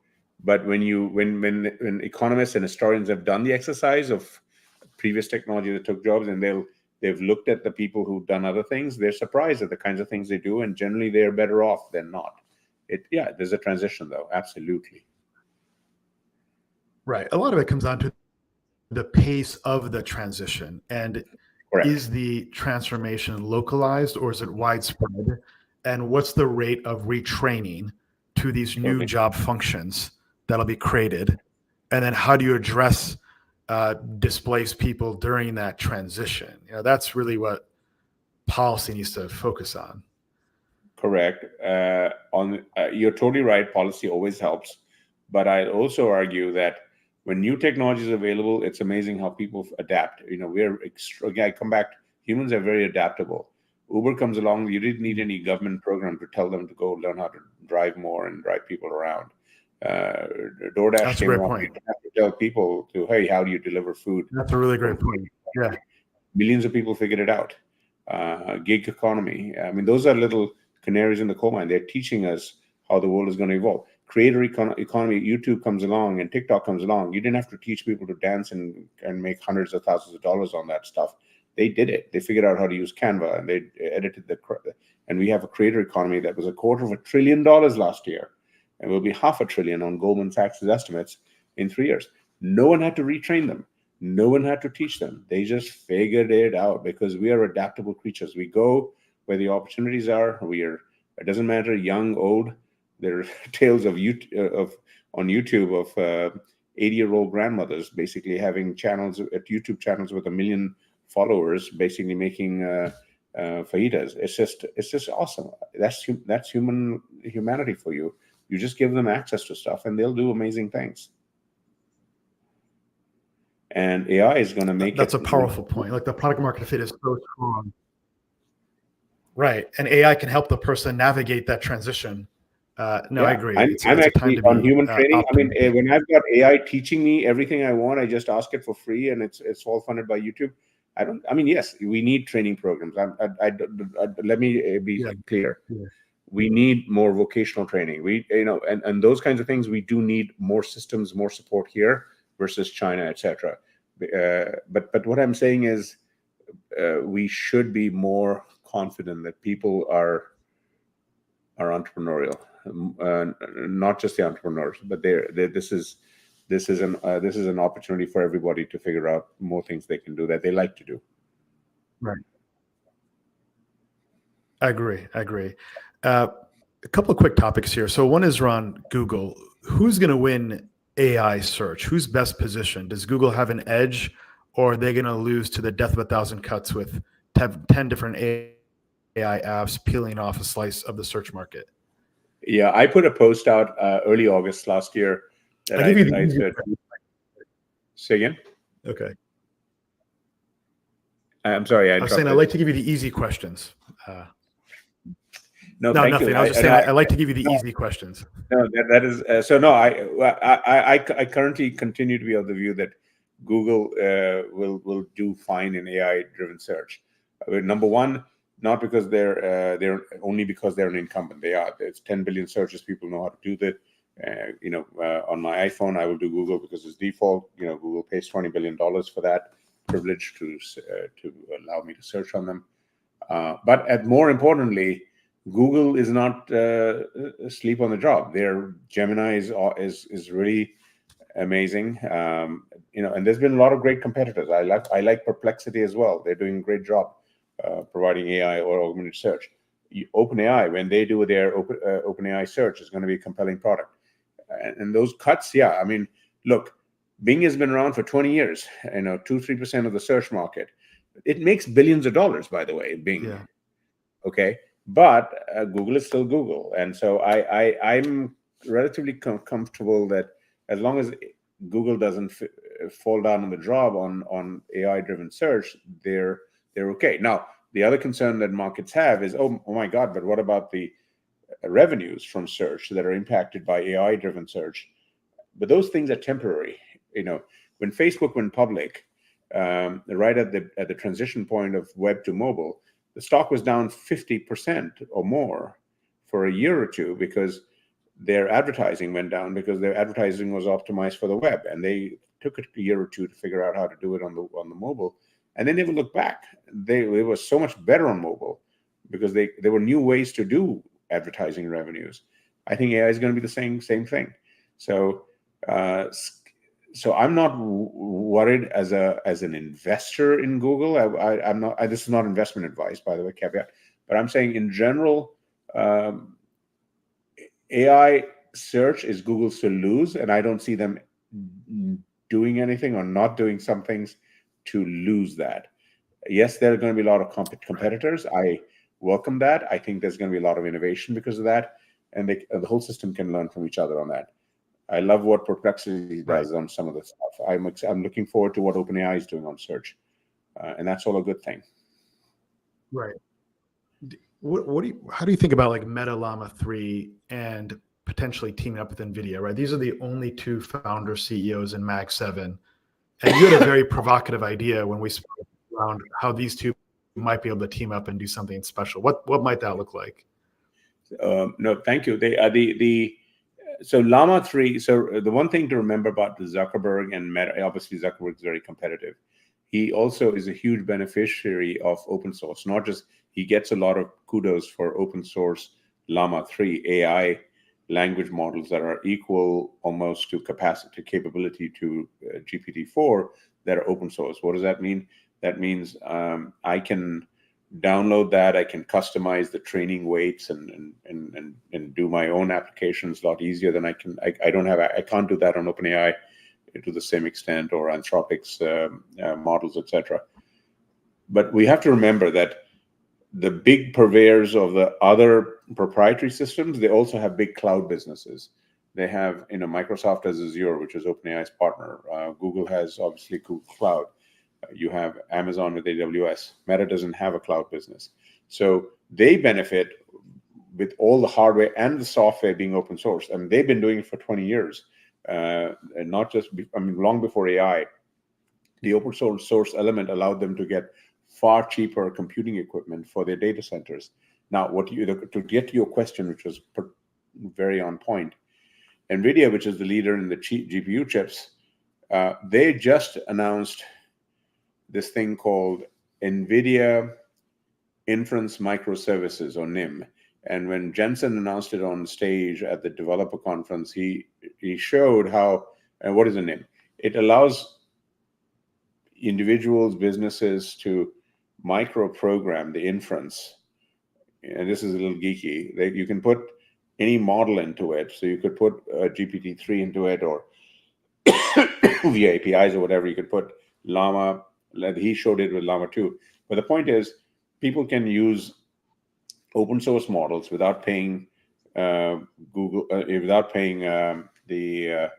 but when economists and historians have done the exercise of previous technology that took jobs, and they've looked at the people who've done other things, they're surprised at the kinds of things they do, and generally they're better off than not. There's a transition though, absolutely. Right. A lot of it comes down to the pace of the transition. And Correct. is the transformation localized or is it widespread? And what's the rate of retraining to these new job functions that'll be created? And then how do you address displaced people during that transition? That's really what policy needs to focus on. Correct. You're totally right. Policy always helps. But I also argue that when new technology is available, it's amazing how people adapt. I come back. Humans are very adaptable. Uber comes along. You didn't need any government program to tell them to go learn how to drive more and drive people around. DoorDash came along. You didn't have to tell people hey, how do you deliver food? That's a really great point. Yeah. Millions of people figured it out. Gig economy. I mean, those are little canaries in the coal mine. They're teaching us how the world is going to evolve. Creator economy, YouTube comes along and TikTok comes along. You didn't have to teach people to dance and make hundreds of thousands of dollars on that stuff. They did it. They figured out how to use Canva and they edited and we have a creator economy that was $250 billion last year and will be $500 billion on Goldman Sachs' estimates in 3 years. No one had to retrain them. No one had to teach them. They just figured it out because we are adaptable creatures. We go where the opportunities are. It doesn't matter, young, old. There are tales on YouTube of 80-year-old grandmothers basically having YouTube channels with 1 million followers, basically making fajitas. It's just awesome. That's humanity for you. You just give them access to stuff, and they'll do amazing things. And AI is going to make that's a powerful point. Like the product market fit is so strong. Right. And AI can help the person navigate that transition. I agree. I'm actually on human training. I mean, when I've got AI teaching me everything I want, I just ask it for free and it's all funded by YouTube. Yes, we need training programs. Let me be clear. Yeah. We need more vocational training. And those kinds of things, we do need more systems, more support here versus China, etc. But what I'm saying is we should be more confident that people are entrepreneurial, not just the entrepreneurs, but this is an opportunity for everybody to figure out more things they can do that they like to do. Right. I agree. A couple of quick topics here. So one is around Google. Who's going to win AI search? Who's best positioned? Does Google have an edge, or are they going to lose to the death of a thousand cuts with 10 different AI apps peeling off a slice of the search market? Yeah, I put a post out early August last year. That I give you the easy say again? Okay. I'm sorry. I was saying I like to give you the easy questions. No, nothing. You. I was just saying I like to give you the easy questions. No, that is so. No, I currently continue to be of the view that Google will do fine in AI-driven search. Number one, not because they're only because they're an incumbent. They are. There's 10 billion searches. People know how to do that. On my iPhone, I will do Google because it's default. Google pays $20 billion for that privilege to allow me to search on them. But more importantly, Google is not asleep on the job. Their Gemini is really amazing. And there's been a lot of great competitors. I like Perplexity as well. They're doing a great job providing AI or augmented search. OpenAI, when they do their OpenAI search, is going to be a compelling product. And those cuts, yeah. I mean, look, Bing has been around for 20 years. 2-3% of the search market. It makes billions of dollars, by the way, Bing. Yeah. Okay. But Google is still Google. And so I'm relatively comfortable that as long as Google doesn't fall down on the job on AI-driven search, they're okay. Now, the other concern that markets have is, oh my God, but what about the revenues from search that are impacted by AI-driven search? But those things are temporary. When Facebook went public, right at the transition point of web to mobile, the stock was down 50% or more for a year or two because their advertising went down because their advertising was optimized for the web, and they took a year or two to figure out how to do it on the mobile, and they never looked back. It was so much better on mobile because there were new ways to do advertising revenues. I think AI is going to be the same thing. So so I'm not worried as an investor in Google. I'm not. This is not investment advice, by the way, caveat. But I'm saying in general, AI search is Google's to lose, and I don't see them doing anything or not doing some things to lose that. Yes, there are going to be a lot of competitors. I welcome that. I think there's going to be a lot of innovation because of that, and the whole system can learn from each other on that. I love what Perplexity does on some of the stuff. I'm looking forward to what OpenAI is doing on search, and that's all a good thing. Right. How do you think about like Meta Llama 3 and potentially teaming up with NVIDIA, right? These are the only two founder CEOs in Mag 7. And you had a very provocative idea when we spoke around how these two might be able to team up and do something special. What might that look like? No, thank you. So Llama 3, so the one thing to remember about the Zuckerberg and Meta, obviously Zuckerberg is very competitive. He also is a huge beneficiary of open source. Not just, he gets a lot of kudos for open source Llama 3 AI language models that are equal almost to capacity, capability to GPT-4 that are open source. What does that mean? That means I can download that. I can customize the training weights and do my own applications a lot easier than I can. I can't do that on OpenAI to the same extent, or Anthropic's models, etc. But we have to remember that the big purveyors of the other proprietary systems, they also have big cloud businesses. They have, Microsoft has Azure, which is OpenAI's partner. Google has obviously Google Cloud. You have Amazon with AWS. Meta doesn't have a cloud business. So they benefit with all the hardware and the software being open source. I mean, they've been doing it for 20 years. And not just, long before AI, the open source element allowed them to get far cheaper computing equipment for their data centers. Now, to get to your question, which was very on point, NVIDIA, which is the leader in the GPU chips, they just announced this thing called NVIDIA Inference Microservices, or NIM. And when Jensen announced it on stage at the developer conference, he showed how, what is a NIM? It allows individuals, businesses to micro-program the inference. And this is a little geeky. You can put any model into it. So you could put GPT-3 into it, or via APIs or whatever. You could put Llama. He showed it with Llama 2. But the point is, people can use open source models without paying Google, without paying the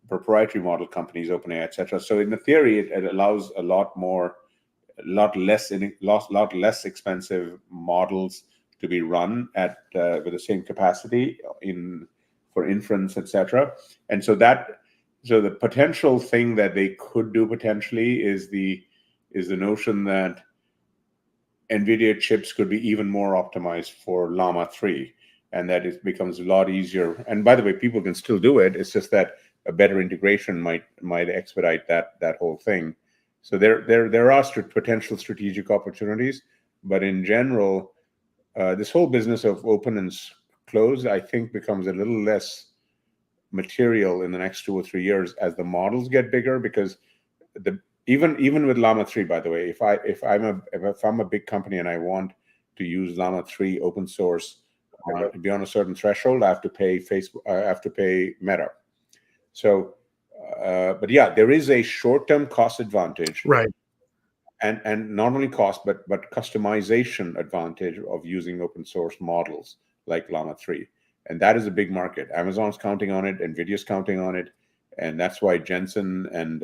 proprietary model companies, OpenAI, etc. So in the theory, it allows a lot less expensive models to be run at with the same capacity for inference, etc. And so the potential thing that they could do potentially is the notion that NVIDIA chips could be even more optimized for Llama 3, and that it becomes a lot easier. And by the way, people can still do it. It's just that a better integration might expedite that whole thing. So there are potential strategic opportunities, but in general, this whole business of open and closed, I think, becomes a little less material in the next 2 or 3 years as the models get bigger, because even with Llama 3, by the way, if I'm a big company and I want to use Llama 3 open source beyond a certain threshold, I have to pay Facebook. I have to pay Meta. So, but yeah, there is a short-term cost advantage, right? And not only cost, but customization advantage of using open source models like Llama 3, and that is a big market. Amazon's counting on it, NVIDIA's counting on it, and that's why Jensen and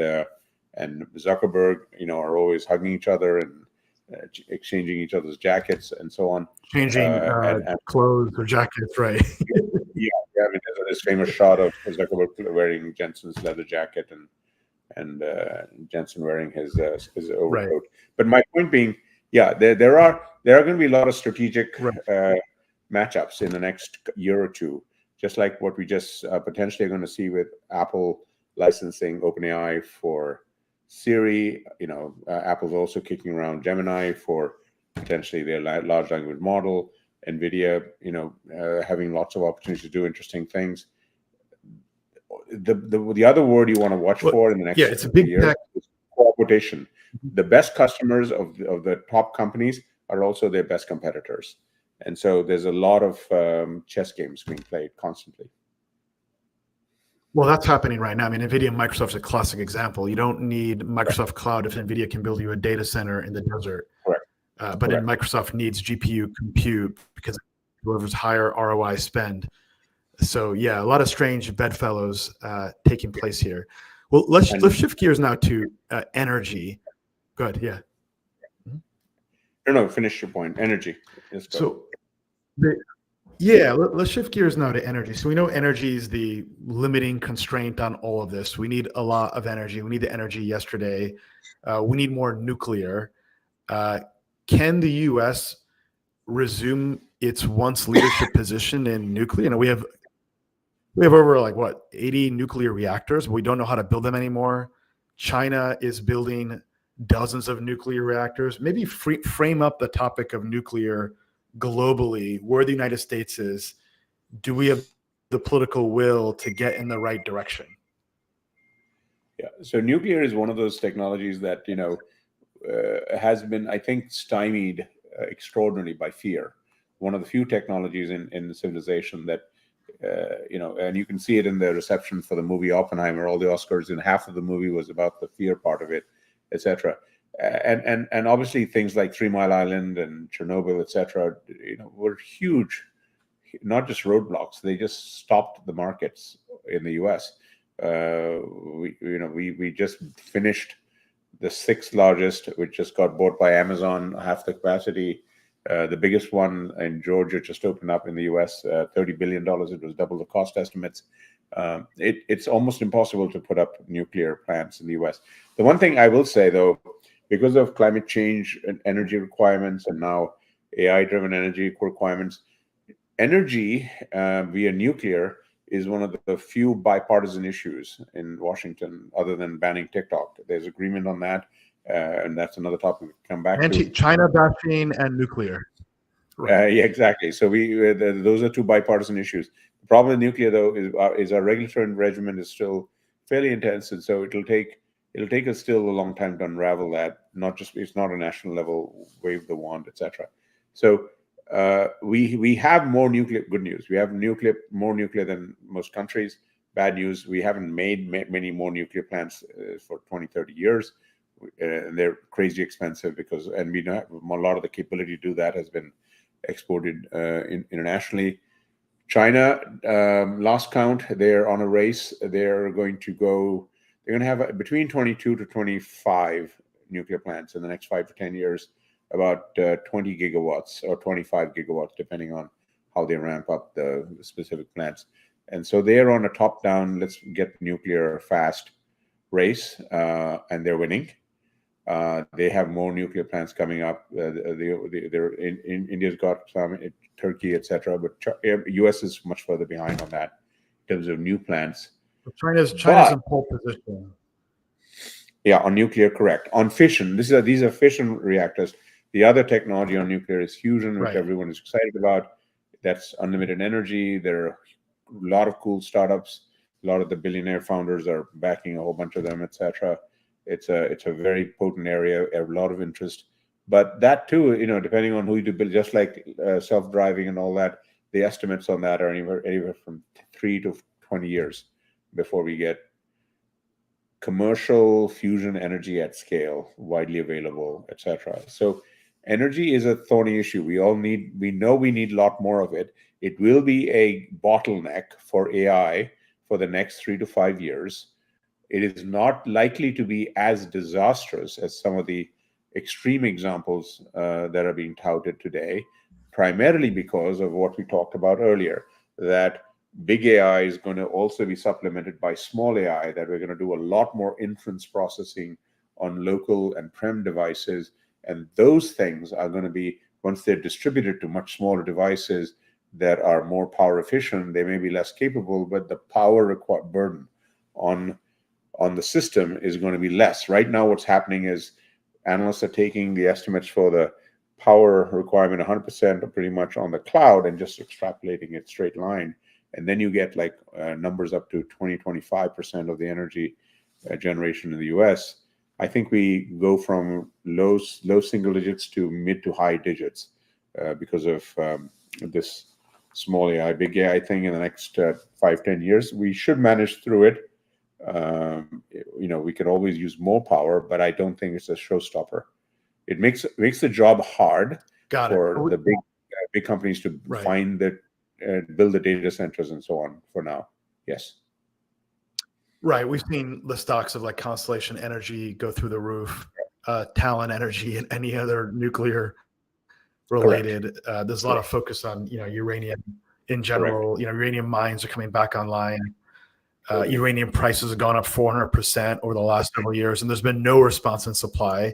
Zuckerberg, are always hugging each other and exchanging each other's jackets and so on. Changing clothes or jackets, right? Yeah. I mean, there's this famous shot of Zuckerberg wearing Jensen's leather jacket and Jensen wearing his overcoat. Right. But my point being, yeah, there are going to be a lot of strategic matchups in the next year or two, just like what we just potentially are going to see with Apple licensing OpenAI for Siri. Apple's also kicking around Gemini for potentially their large language model. NVIDIA, having lots of opportunities to do interesting things. the other word you want to watch for in the next it's a big years tech. is cooperation. The best customers of the top companies are also their best competitors, and so there's a lot of chess games being played constantly. Well, that's happening right now. I mean, NVIDIA and Microsoft's a classic example. You don't need Microsoft Cloud if NVIDIA can build you a data center in the desert. Correct. But then Microsoft needs GPU compute because it delivers higher ROI spend. So yeah, a lot of strange bedfellows taking place here. Well, let's shift gears now to energy. Good, yeah. No, finish your point. Energy. So, let's shift gears now to energy. So we know energy is the limiting constraint on all of this. We need a lot of energy. We need the energy yesterday. We need more nuclear. Can the U.S. resume its once leadership position in nuclear? You know, we have over 80 nuclear reactors, but we don't know how to build them anymore. China is building dozens of nuclear reactors. Maybe frame up the topic of nuclear globally, where the United States is. Do we have the political will to get in the right direction? Yeah. So nuclear is one of those technologies that, has been, I think, stymied extraordinarily by fear. One of the few technologies in civilization that, and you can see it in the reception for the movie Oppenheimer. All the Oscars, and half of the movie was about the fear part of it, etc. And obviously things like 3 Mile Island and Chernobyl, etc., were huge, not just roadblocks. They just stopped the markets in the U.S. We just finished the 6th largest, which just got bought by Amazon, half the capacity. The biggest one in Georgia just opened up in the U.S., $30 billion. It was double the cost estimates. It's almost impossible to put up nuclear plants in the U.S. The one thing I will say, though, because of climate change and energy requirements, and now AI-driven energy requirements, energy via nuclear is one of the few bipartisan issues in Washington, other than banning TikTok. There's agreement on that, and that's another topic we can come back to. China bashing and nuclear. Right. Yeah, exactly. So those are two bipartisan issues. The problem with nuclear, though, is our regulatory regimen is still fairly intense, and so it'll take us still a long time to unravel that. It's not a national level, wave the wand, etc. So we have more nuclear. Good news, we have more nuclear than most countries. Bad news, we haven't made many more nuclear plants for 20, 30 years. And they're crazy expensive and we don't have a lot of the capability to do that has been exported internationally. China, last count, they're on a race. They're going to have between 22 to 25 nuclear plants in the next 5 to 10 years, about 20 gigawatts or 25 gigawatts, depending on how they ramp up the specific plants. And so they're on a top-down, let's get nuclear fast race, and they're winning. They have more nuclear plants coming up. India's got some, Turkey, etc. But U.S. is much further behind on that in terms of new plants. China's in pole position. Yeah, on nuclear, correct. On fission, these are fission reactors. The other technology on nuclear is fusion, which everyone is excited about. That's unlimited energy. There are a lot of cool startups. A lot of the billionaire founders are backing a whole bunch of them, etc. It's a very potent area, a lot of interest. But that too, depending on who you do build, just like self-driving and all that, the estimates on that are anywhere from 3 to 20 years before we get commercial fusion energy at scale, widely available, etc. So energy is a thorny issue. We know we need a lot more of it. It will be a bottleneck for AI for the next 3 to 5 years. It is not likely to be as disastrous as some of the extreme examples that are being touted today, primarily because of what we talked about earlier, that big AI is going to also be supplemented by small AI, that we're going to do a lot more inference processing on local and prem devices. And those things are going to be, once they're distributed to much smaller devices that are more power efficient, they may be less capable, but the power burden on the system is going to be less. Right now, what's happening is analysts are taking the estimates for the power requirement 100% or pretty much on the cloud and just extrapolating it straight line. and then you get like numbers up to 20-25% of the energy generation in the US, I think we go from low single digits to mid to high digits because of this small AI, big AI thing in the next 5-10 years. We should manage through it. We could always use more power, but I don't think it's a showstopper. It makes the job hard for the big companies to find the build the data centers and so on for now. Yes. Right. We've seen the stocks of like Constellation Energy go through the roof, Talon Energy, and any other nuclear related. There's a lot of focus on, uranium in general. Uranium mines are coming back online. Uranium prices have gone up 400% over the last several years, and there's been no response in supply.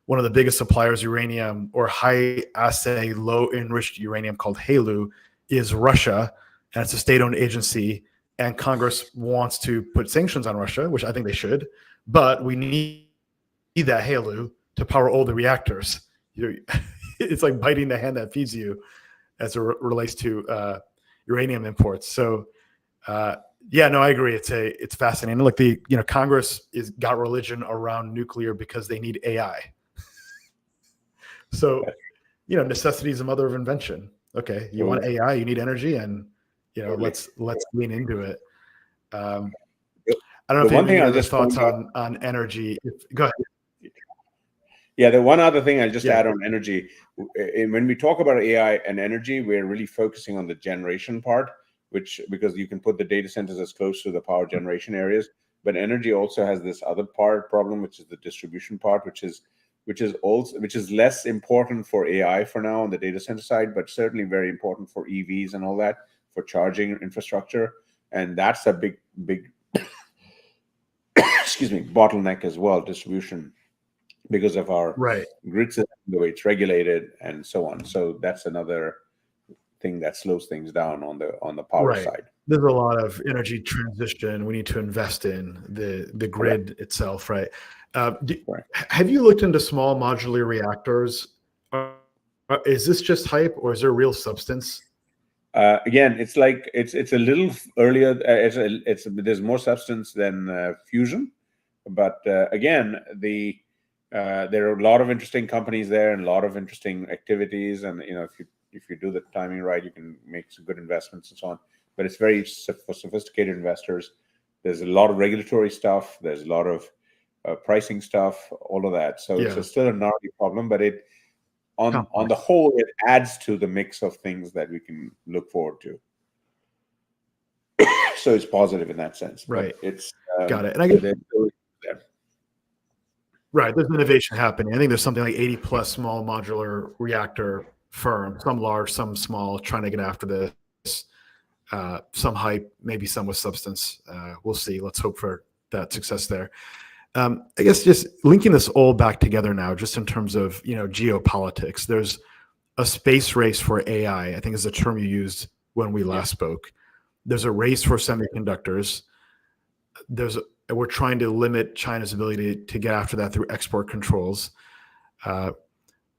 One of the biggest suppliers of uranium, or high assay, low enriched uranium, called HALEU, is Russia, and it's a state-owned agency. And Congress wants to put sanctions on Russia, which I think they should, but we need that HALEU to power all the reactors. It's like biting the hand that feeds you as it relates to uranium imports. So, I agree. It's fascinating. Look, Congress got religion around nuclear because they need AI. So, necessity is the mother of invention. Okay, you want AI, you need energy, and let's lean into it. I don't know if you have any other thoughts on energy. Go ahead. Yeah, the one other thing I'll just add on energy. When we talk about AI and energy, we're really focusing on the generation part, because you can put the data centers as close to the power generation areas. But energy also has this other problem, which is the distribution part, which is less important for AI for now on the data center side, but certainly very important for EVs and all that, for charging infrastructure. And that's a big bottleneck as well, distribution, because of our grid system, the way it's regulated and so on. So that's another thing that slows things down on the power side. There's a lot of energy transition we need to invest in the grid itself, right? Have you looked into small modular reactors? Is this just hype, or is there real substance? Again, it's a little earlier. There's more substance than fusion, but again, there are a lot of interesting companies there and a lot of interesting activities. And if you do the timing right, you can make some good investments and so on. But it's very for sophisticated investors. There's a lot of regulatory stuff. There's a lot of pricing stuff, all of that. So it's still a gnarly problem, but on the whole, it adds to the mix of things that we can look forward to. So it's positive in that sense. Right. But it's got it. And I guess there's innovation happening. I think there's something like 80 plus small modular reactor firms, some large, some small, trying to get after this. Some hype, maybe some with substance. We'll see. Let's hope for that success there. I guess just linking this all back together now, just in terms of geopolitics. There's a space race for AI. I think is the term you used when we last spoke. There's a race for semiconductors. We're trying to limit China's ability to get after that through export controls.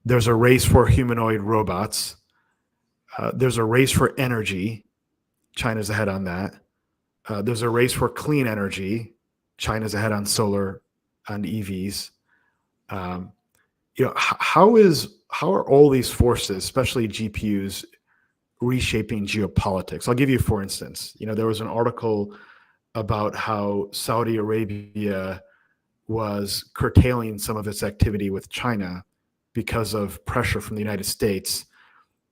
There's a race for humanoid robots. There's a race for energy. China's ahead on that. There's a race for clean energy. China's ahead on solar and EVs. How are all these forces, especially GPUs, reshaping geopolitics? I'll give you, for instance, there was an article about how Saudi Arabia was curtailing some of its activity with China because of pressure from the United States.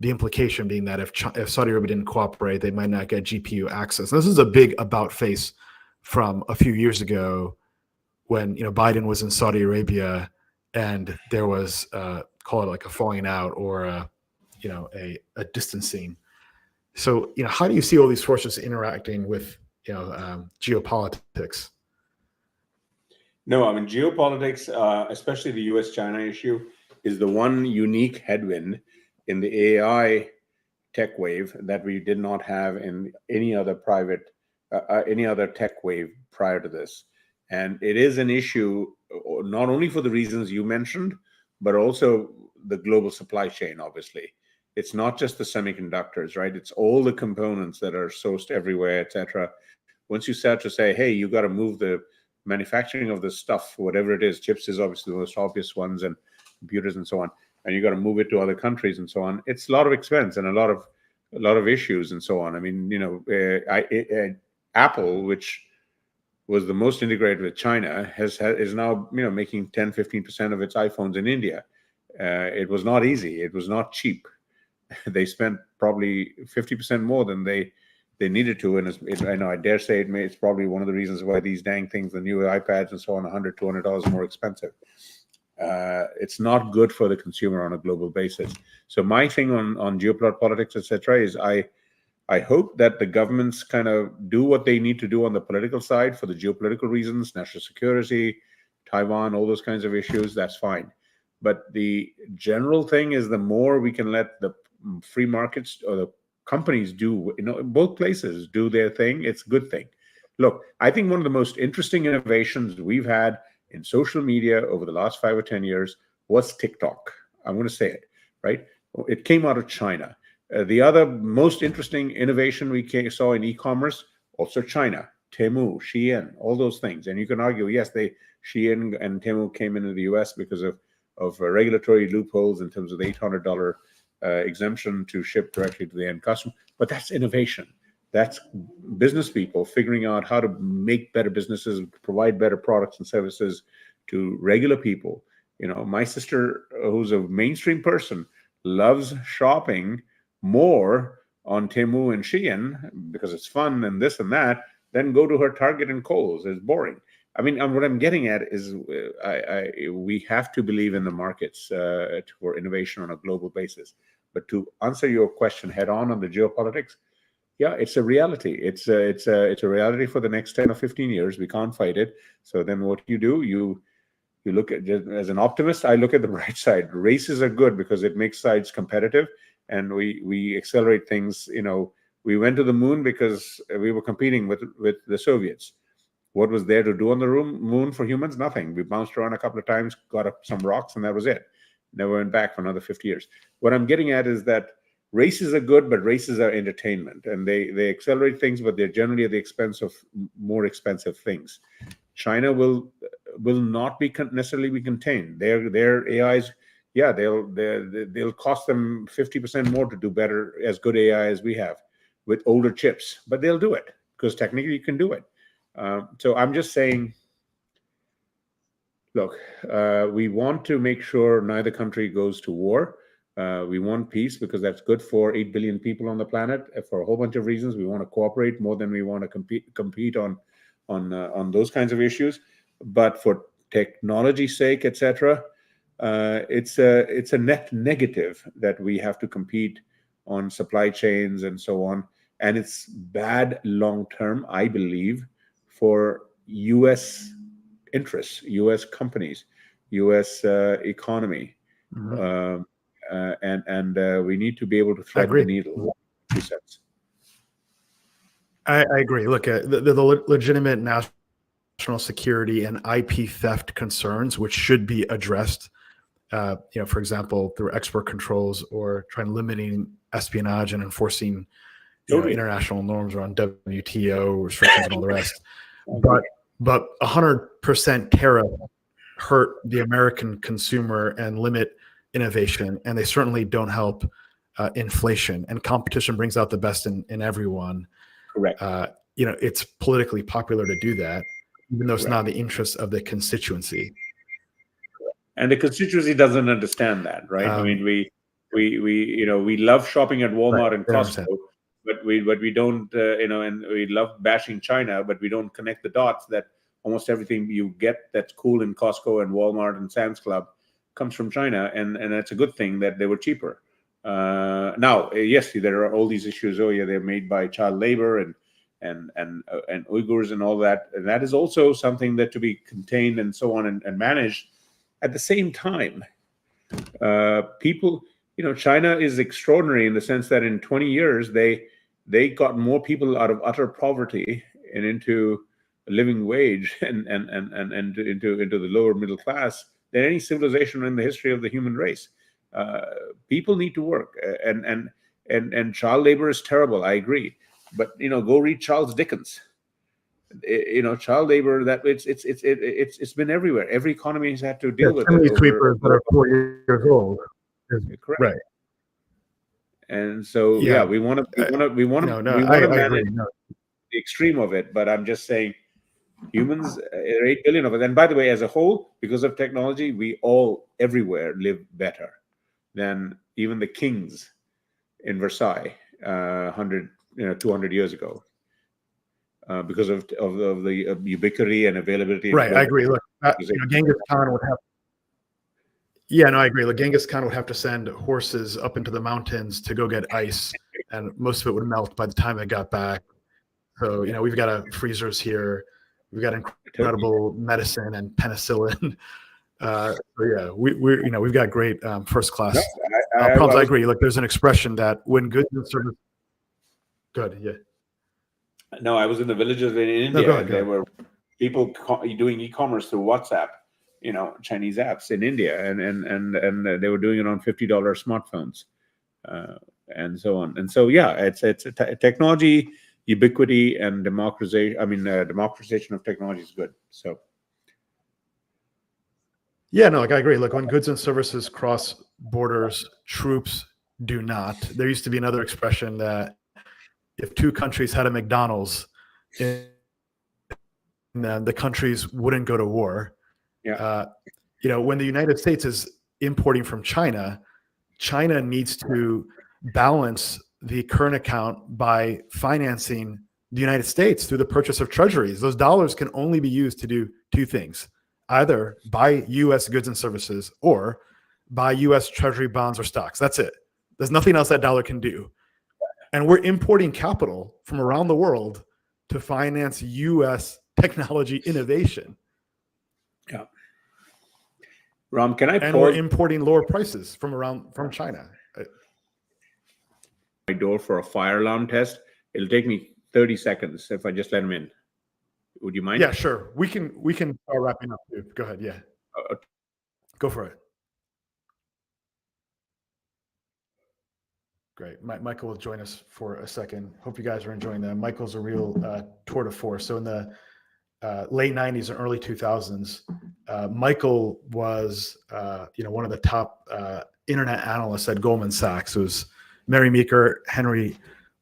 The implication being that if Saudi Arabia didn't cooperate, they might not get GPU access. And this is a big about face from a few years ago when Biden was in Saudi Arabia and there was call it like a falling out or a distancing. So how do you see all these forces interacting with geopolitics? No, I mean, geopolitics, especially the US-China issue, is the one unique headwind in the AI tech wave that we did not have in any other tech wave prior to this. And it is an issue not only for the reasons you mentioned, but also the global supply chain, obviously. It's not just the semiconductors, right? It's all the components that are sourced everywhere, etc. Once you start to say, hey, you got to move the manufacturing of this stuff, whatever it is, chips is obviously the most obvious ones, and computers and so on, and you got to move it to other countries and so on. It's a lot of expense and a lot of issues and so on. I mean, Apple, which was the most integrated with China, is now making 10-15% of its iPhones in India. It was not easy. It was not cheap. They spent probably 50% more than they needed to, and I dare say it's probably one of the reasons why these dang things, the new iPads and so on, $100-$200 more expensive. It's not good for the consumer on a global basis. So my thing on geopolitics, etc., is I hope that the governments kind of do what they need to do on the political side for the geopolitical reasons, national security, Taiwan, all those kinds of issues. That's fine. But the general thing is, the more we can let the free markets or the companies do, both places do their thing, it's a good thing. Look, I think one of the most interesting innovations we've had in social media over the last 5 or 10 years was TikTok. I'm going to say it, right? It came out of China. The other most interesting innovation we saw in e-commerce, also China, Temu, Shein, all those things. And you can argue, yes, Shein and Temu came into the US because of regulatory loopholes in terms of the $800 exemption to ship directly to the end customer. But that's innovation. That's business people figuring out how to make better businesses, provide better products and services to regular people. My sister, who's a mainstream person, loves shopping more on Temu and Shein because it's fun and this and that, than go to her Target and Kohl's. It's boring. I mean, what I'm getting at is we have to believe in the markets for innovation on a global basis. But to answer your question head on the geopolitics, yeah, it's a reality. It's a reality for the next 10 or 15 years. We can't fight it. So then what do? You look at, as an optimist, I look at the bright side. Races are good because it makes sides competitive, and we accelerate things. We went to the moon because we were competing with the Soviets. What was there to do on the moon for humans? Nothing. We bounced around a couple of times, got up some rocks, and that was it. Never went back for another 50 years. What I'm getting at is that races are good, but races are entertainment, and they accelerate things, but they're generally at the expense of more expensive things. China will not necessarily be contained. Their AIs, yeah, they'll cost them 50% more to do better, as good AI as we have with older chips, but they'll do it because technically you can do it. So I'm just saying, look, we want to make sure neither country goes to war. We want peace because that's good for 8 billion people on the planet for a whole bunch of reasons. We want to cooperate more than we want to compete on those kinds of issues. But for technology's sake, etc., it's a net negative that we have to compete on supply chains and so on. And it's bad long term, I believe, for U.S. interests, U.S. companies, U.S. economy. Mhm. And we need to be able to thread the needle. I agree. Look, the legitimate national security and IP theft concerns, which should be addressed, for example, through export controls or trying limiting espionage and enforcing international norms around WTO restrictions and all the rest. But 100% tariff hurt the American consumer and limit innovation, and they certainly don't help inflation. And competition brings out the best in everyone. Correct. It's politically popular to do that, even though it's not in the interest of the constituency. And the constituency doesn't understand that, right? I mean, we love shopping at Walmart and Costco, but we don't, and we love bashing China, but we don't connect the dots that almost everything you get that's cool in Costco and Walmart and Sam's Club comes from China, and that's a good thing that they were cheaper. Now, yes, there are all these issues. Oh, yeah, they're made by child labor and Uyghurs and all that, and that is also something that to be contained and so on and managed. At the same time, people, China is extraordinary in the sense that in 20 years they got more people out of utter poverty and into a living wage and into the lower middle class than any civilization in the history of the human race. People need to work, and child labor is terrible. I agree, but go read Charles Dickens. Child labor, that it's been everywhere. Every economy has had to deal with it. Chimney sweepers that are 4 years old. Correct. Right. And so we want to manage the extreme of it. But I'm just saying, humans, there are 8 billion of us. And by the way, as a whole, because of technology, we all everywhere live better than even the kings in Versailles 200 years ago, because of the ubiquity and availability. Right, I agree. Look, Genghis Khan would have. Yeah, no, I agree. Like Genghis Khan would have to send horses up into the mountains to go get ice, and most of it would melt by the time it got back. So we've got freezers here. We've got incredible medicine and penicillin. We've got great first class problems. I agree. Look, there's an expression that when goods and services. Good, yeah. No, I was in the villages in India, and there were people doing e-commerce through WhatsApp, Chinese apps in India, and they were doing it on $50 smartphones, and so on. And so, it's technology, ubiquity, and democratization. Democratization of technology is good. So. Yeah, no, I agree. Look, when goods and services cross borders, troops do not. There used to be another expression that if 2 countries had a McDonald's, the countries wouldn't go to war. Yeah. When the United States is importing from China, China needs to balance the current account by financing the United States through the purchase of treasuries. Those dollars can only be used to do 2 things: either buy U.S. goods and services or buy U.S. treasury bonds or stocks. That's it. There's nothing else that dollar can do. And we're importing capital from around the world to finance U.S. technology innovation. Yeah. Ram, can I And we're importing lower prices from China. My door for a fire alarm test. It'll take me 30 seconds if I just let him in. Would you mind? Yeah, sure. We can start wrapping up too. Go ahead. Yeah. Go for it. Great. Michael will join us for a second. Hope you guys are enjoying that. Michael's a real tour de force. So in the late 90s and early 2000s, Michael was one of the top internet analysts at Goldman Sachs. It was Mary Meeker, Henry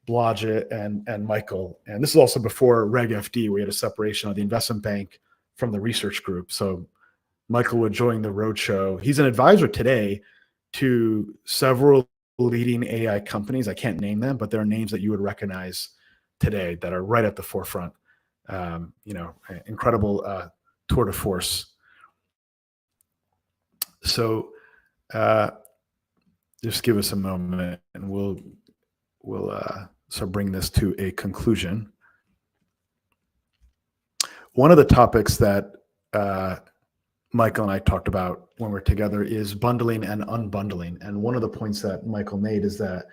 Blodgett, and Michael. And this is also before Reg FD. We had a separation of the investment bank from the research group. So Michael would join the roadshow. He's an advisor today to several leading AI companies. I can't name them, but there are names that you would recognize today that are right at the forefront. Incredible tour de force. So just give us a moment and we'll bring this to a conclusion. One of the topics that Michael and I talked about when we're together is bundling and unbundling. And one of the points that Michael made is that,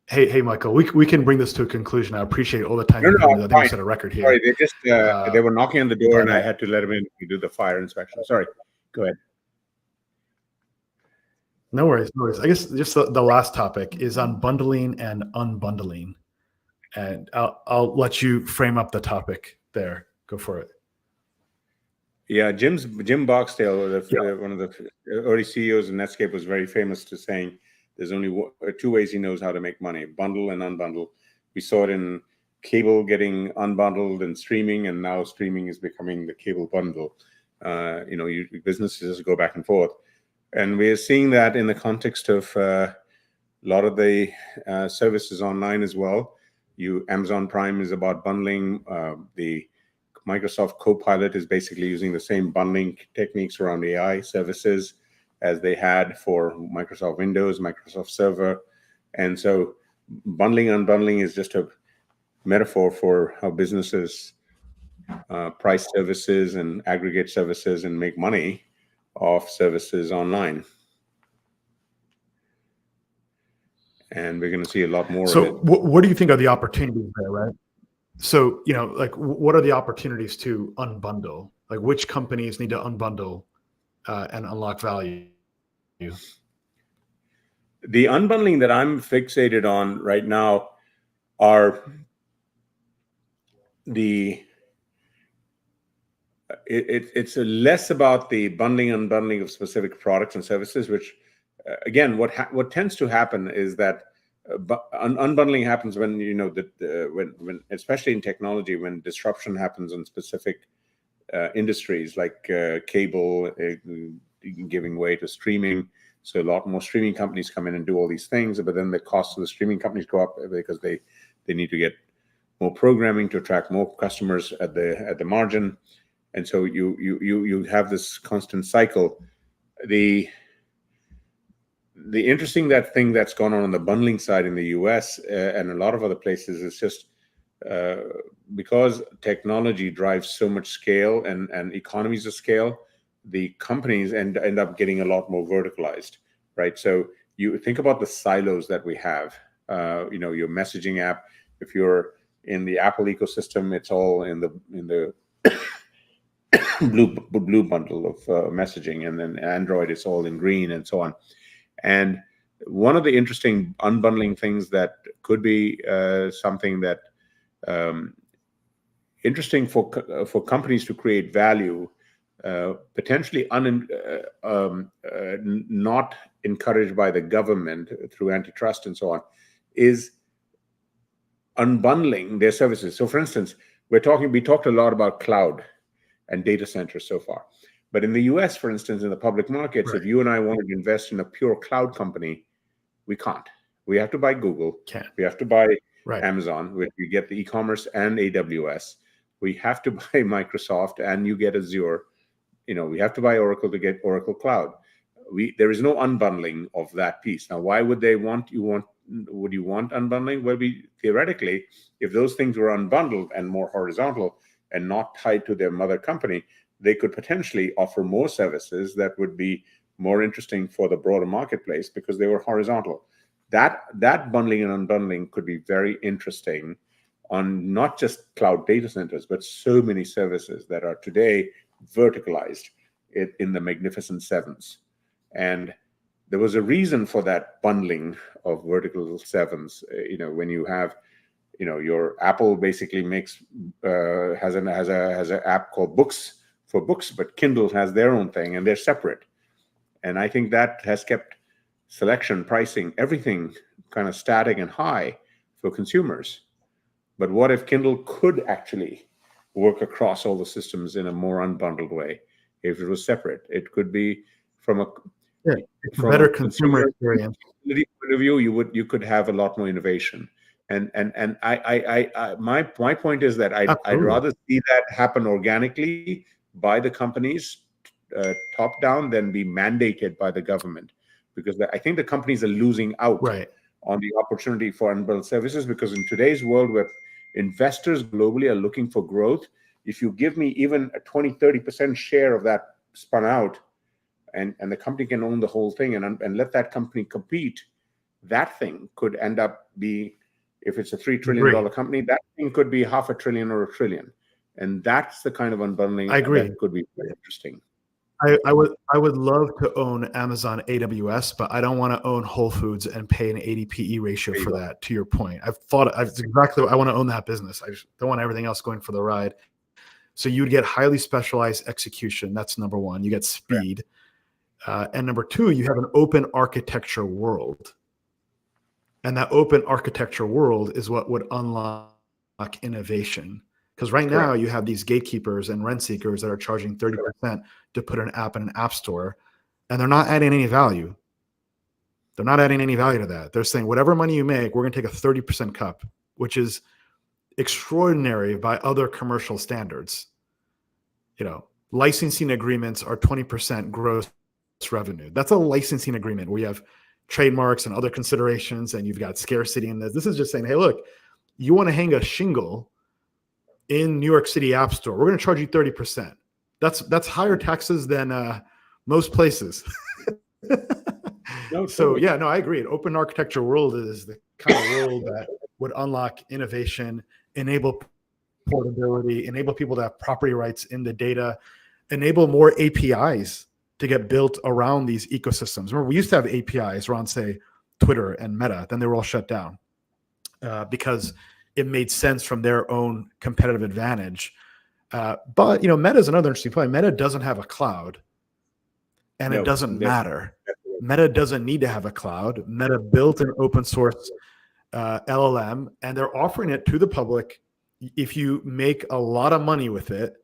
hey, Michael, we can bring this to a conclusion. I appreciate all the time. I think we set a record here. Sorry, they were knocking on the door and I had to let them in to do the fire inspection. Sorry, go ahead. No worries. I guess just the last topic is on bundling and unbundling. And I'll let you frame up the topic there. Go for it. Yeah, Jim Barksdale, one of the early CEOs of Netscape, was very famous to saying there's only 2 ways he knows how to make money: bundle and unbundle. We saw it in cable getting unbundled and streaming, and now streaming is becoming the cable bundle. Businesses just go back and forth. And we're seeing that in the context of a lot of the services online as well. Amazon Prime is about bundling. The Microsoft Copilot is basically using the same bundling techniques around AI services as they had for Microsoft Windows, Microsoft Server. And so bundling, unbundling is just a metaphor for how businesses price services and aggregate services and make money off services online. And we're going to see a lot more of it. So what do you think are the opportunities there, right? So, what are the opportunities to unbundle? Like, which companies need to unbundle and unlock value? The unbundling that I'm fixated on right now are it's less about the bundling and unbundling of specific products and services, which again, what tends to happen is that unbundling happens when when especially in technology, when disruption happens in specific industries like cable giving way to streaming. So a lot more streaming companies come in and do all these things, but then the costs of the streaming companies go up because they need to get more programming to attract more customers at the margin, and so you have this constant cycle. The interesting thing that's gone on the bundling side in the U.S. And a lot of other places is just because technology drives so much scale and economies of scale, the companies end up getting a lot more verticalized, right? So you think about the silos that we have. Your messaging app. If you're in the Apple ecosystem, it's all in the blue bundle of messaging, and then Android is all in green, and so on. And one of the interesting unbundling things that could be something that interesting for companies to create value, potentially not encouraged by the government through antitrust and so on, is unbundling their services. So, for instance, we talked a lot about cloud and data centers so far, but in the U.S., for instance, in the public markets, Right. if you and I wanted to invest in a pure cloud company, we can't. We have to buy Google. We have to buy Amazon, where we get the e-commerce and AWS. We have to buy Microsoft, and you get Azure. We have to buy Oracle to get Oracle Cloud. There is no unbundling of that piece. Now, why would would you want unbundling? Well, theoretically, if those things were unbundled and more horizontal and not tied to their mother company, they could potentially offer more services that would be more interesting for the broader marketplace because they were horizontal. That bundling and unbundling could be very interesting on not just cloud data centers, but so many services that are today verticalized in the Magnificent Sevens. And there was a reason for that bundling of vertical sevens. When you have, your Apple basically has an app called Books for books, but Kindle has their own thing, and they're separate. And I think that has kept selection, pricing, everything kind of static and high for consumers. But what if Kindle could actually work across all the systems in a more unbundled way? If it was separate, it could be from a better consumer experience point of view. You could have a lot more innovation. And my point is that I'd rather see that happen organically by the companies top down than be mandated by the government, because I think the companies are losing out on the opportunity for unbundled services, because in today's world where investors globally are looking for growth, if you give me even a 20-30% share of that spun out, and the company can own the whole thing and let that company compete, that thing could end up if it's a $3 trillion company, that thing could be $500 billion or $1 trillion. And that's the kind of unbundling that could be very interesting. I would love to own Amazon AWS, but I don't want to own Whole Foods and pay an 80 PE ratio for that. To your point, it's exactly what I want to own, that business. I just don't want everything else going for the ride. So you'd get highly specialized execution. That's number one. You get speed. And number two, you have an open architecture world. And that open architecture world is what would unlock innovation. Because right now you have these gatekeepers and rent seekers that are charging 30% to put an app in an app store, and they're not adding any value. They're not adding any value to that. They're saying whatever money you make, we're going to take a 30% cut, which is extraordinary by other commercial standards. Licensing agreements are 20% gross revenue. That's a licensing agreement where you have trademarks and other considerations, and you've got scarcity in this. This is just saying, hey, look, you want to hang a shingle in New York City App Store, we're going to charge you 30%. That's higher taxes than most places. I agree. An open architecture world is the kind of world that would unlock innovation, enable portability, enable people to have property rights in the data, enable more APIs to get built around these ecosystems. Remember, we used to have APIs around, say, Twitter and Meta, then they were all shut down because it made sense from their own competitive advantage. But Meta is another interesting point. Meta doesn't have a cloud, and it doesn't matter. Meta doesn't need to have a cloud. Meta built an open source LLM, and they're offering it to the public if you make a lot of money with it,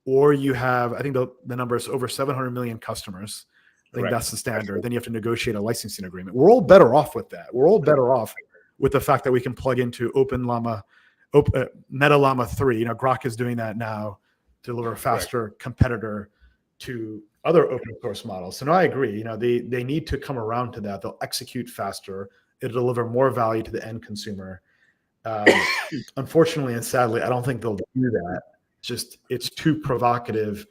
or you have, I think the number is over 700 million customers. I think that's the standard. Then you have to negotiate a licensing agreement. We're all better off with that. We're all better off with the fact that we can plug into Meta Llama 3. Grok is doing that now to deliver a faster competitor to other open source models. So no, I agree. They need to come around to that. They'll execute faster. It'll deliver more value to the end consumer. Unfortunately and sadly, I don't think they'll do that. It's too provocative.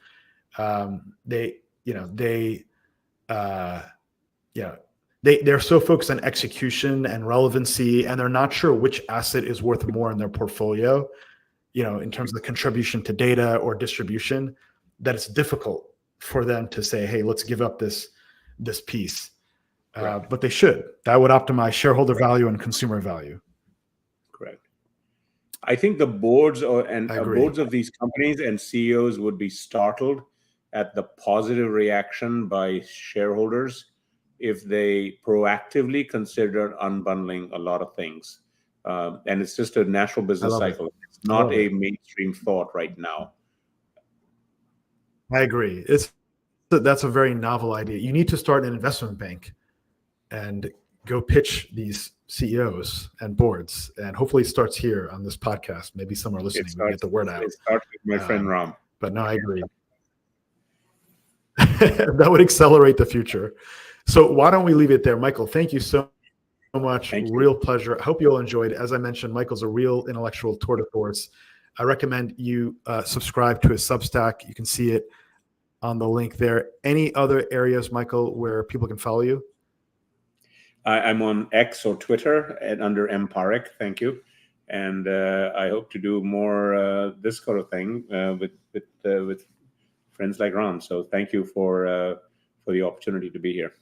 They're so focused on execution and relevancy, and they're not sure which asset is worth more in their portfolio, in terms of the contribution to data or distribution, that it's difficult for them to say, hey, let's give up this piece. But they should. That would optimize shareholder value and consumer value. Correct. I think the boards boards of these companies and CEOs would be startled at the positive reaction by shareholders if they proactively consider unbundling a lot of things. And it's just a natural business cycle. It's not a mainstream thought right now. I agree. That's a very novel idea. You need to start an investment bank and go pitch these CEOs and boards. And hopefully it starts here on this podcast. Maybe some are listening. We get the word out. It starts with my friend Ram. But no, I agree. That would accelerate the future. So why don't we leave it there? Michael, thank you so much. Real pleasure. I hope you all enjoyed. As I mentioned, Michael's a real intellectual tour de force. I recommend you subscribe to his Substack. You can see it on the link there. Any other areas, Michael, where people can follow you? I'm on X or Twitter under M Parekh. Thank you. And I hope to do more this kind of thing with friends like Ram. So thank you for the opportunity to be here.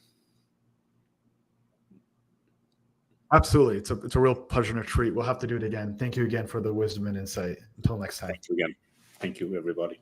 Absolutely. It's a real pleasure and a treat. We'll have to do it again. Thank you again for the wisdom and insight. Until next time. Thank you again. Thank you, everybody.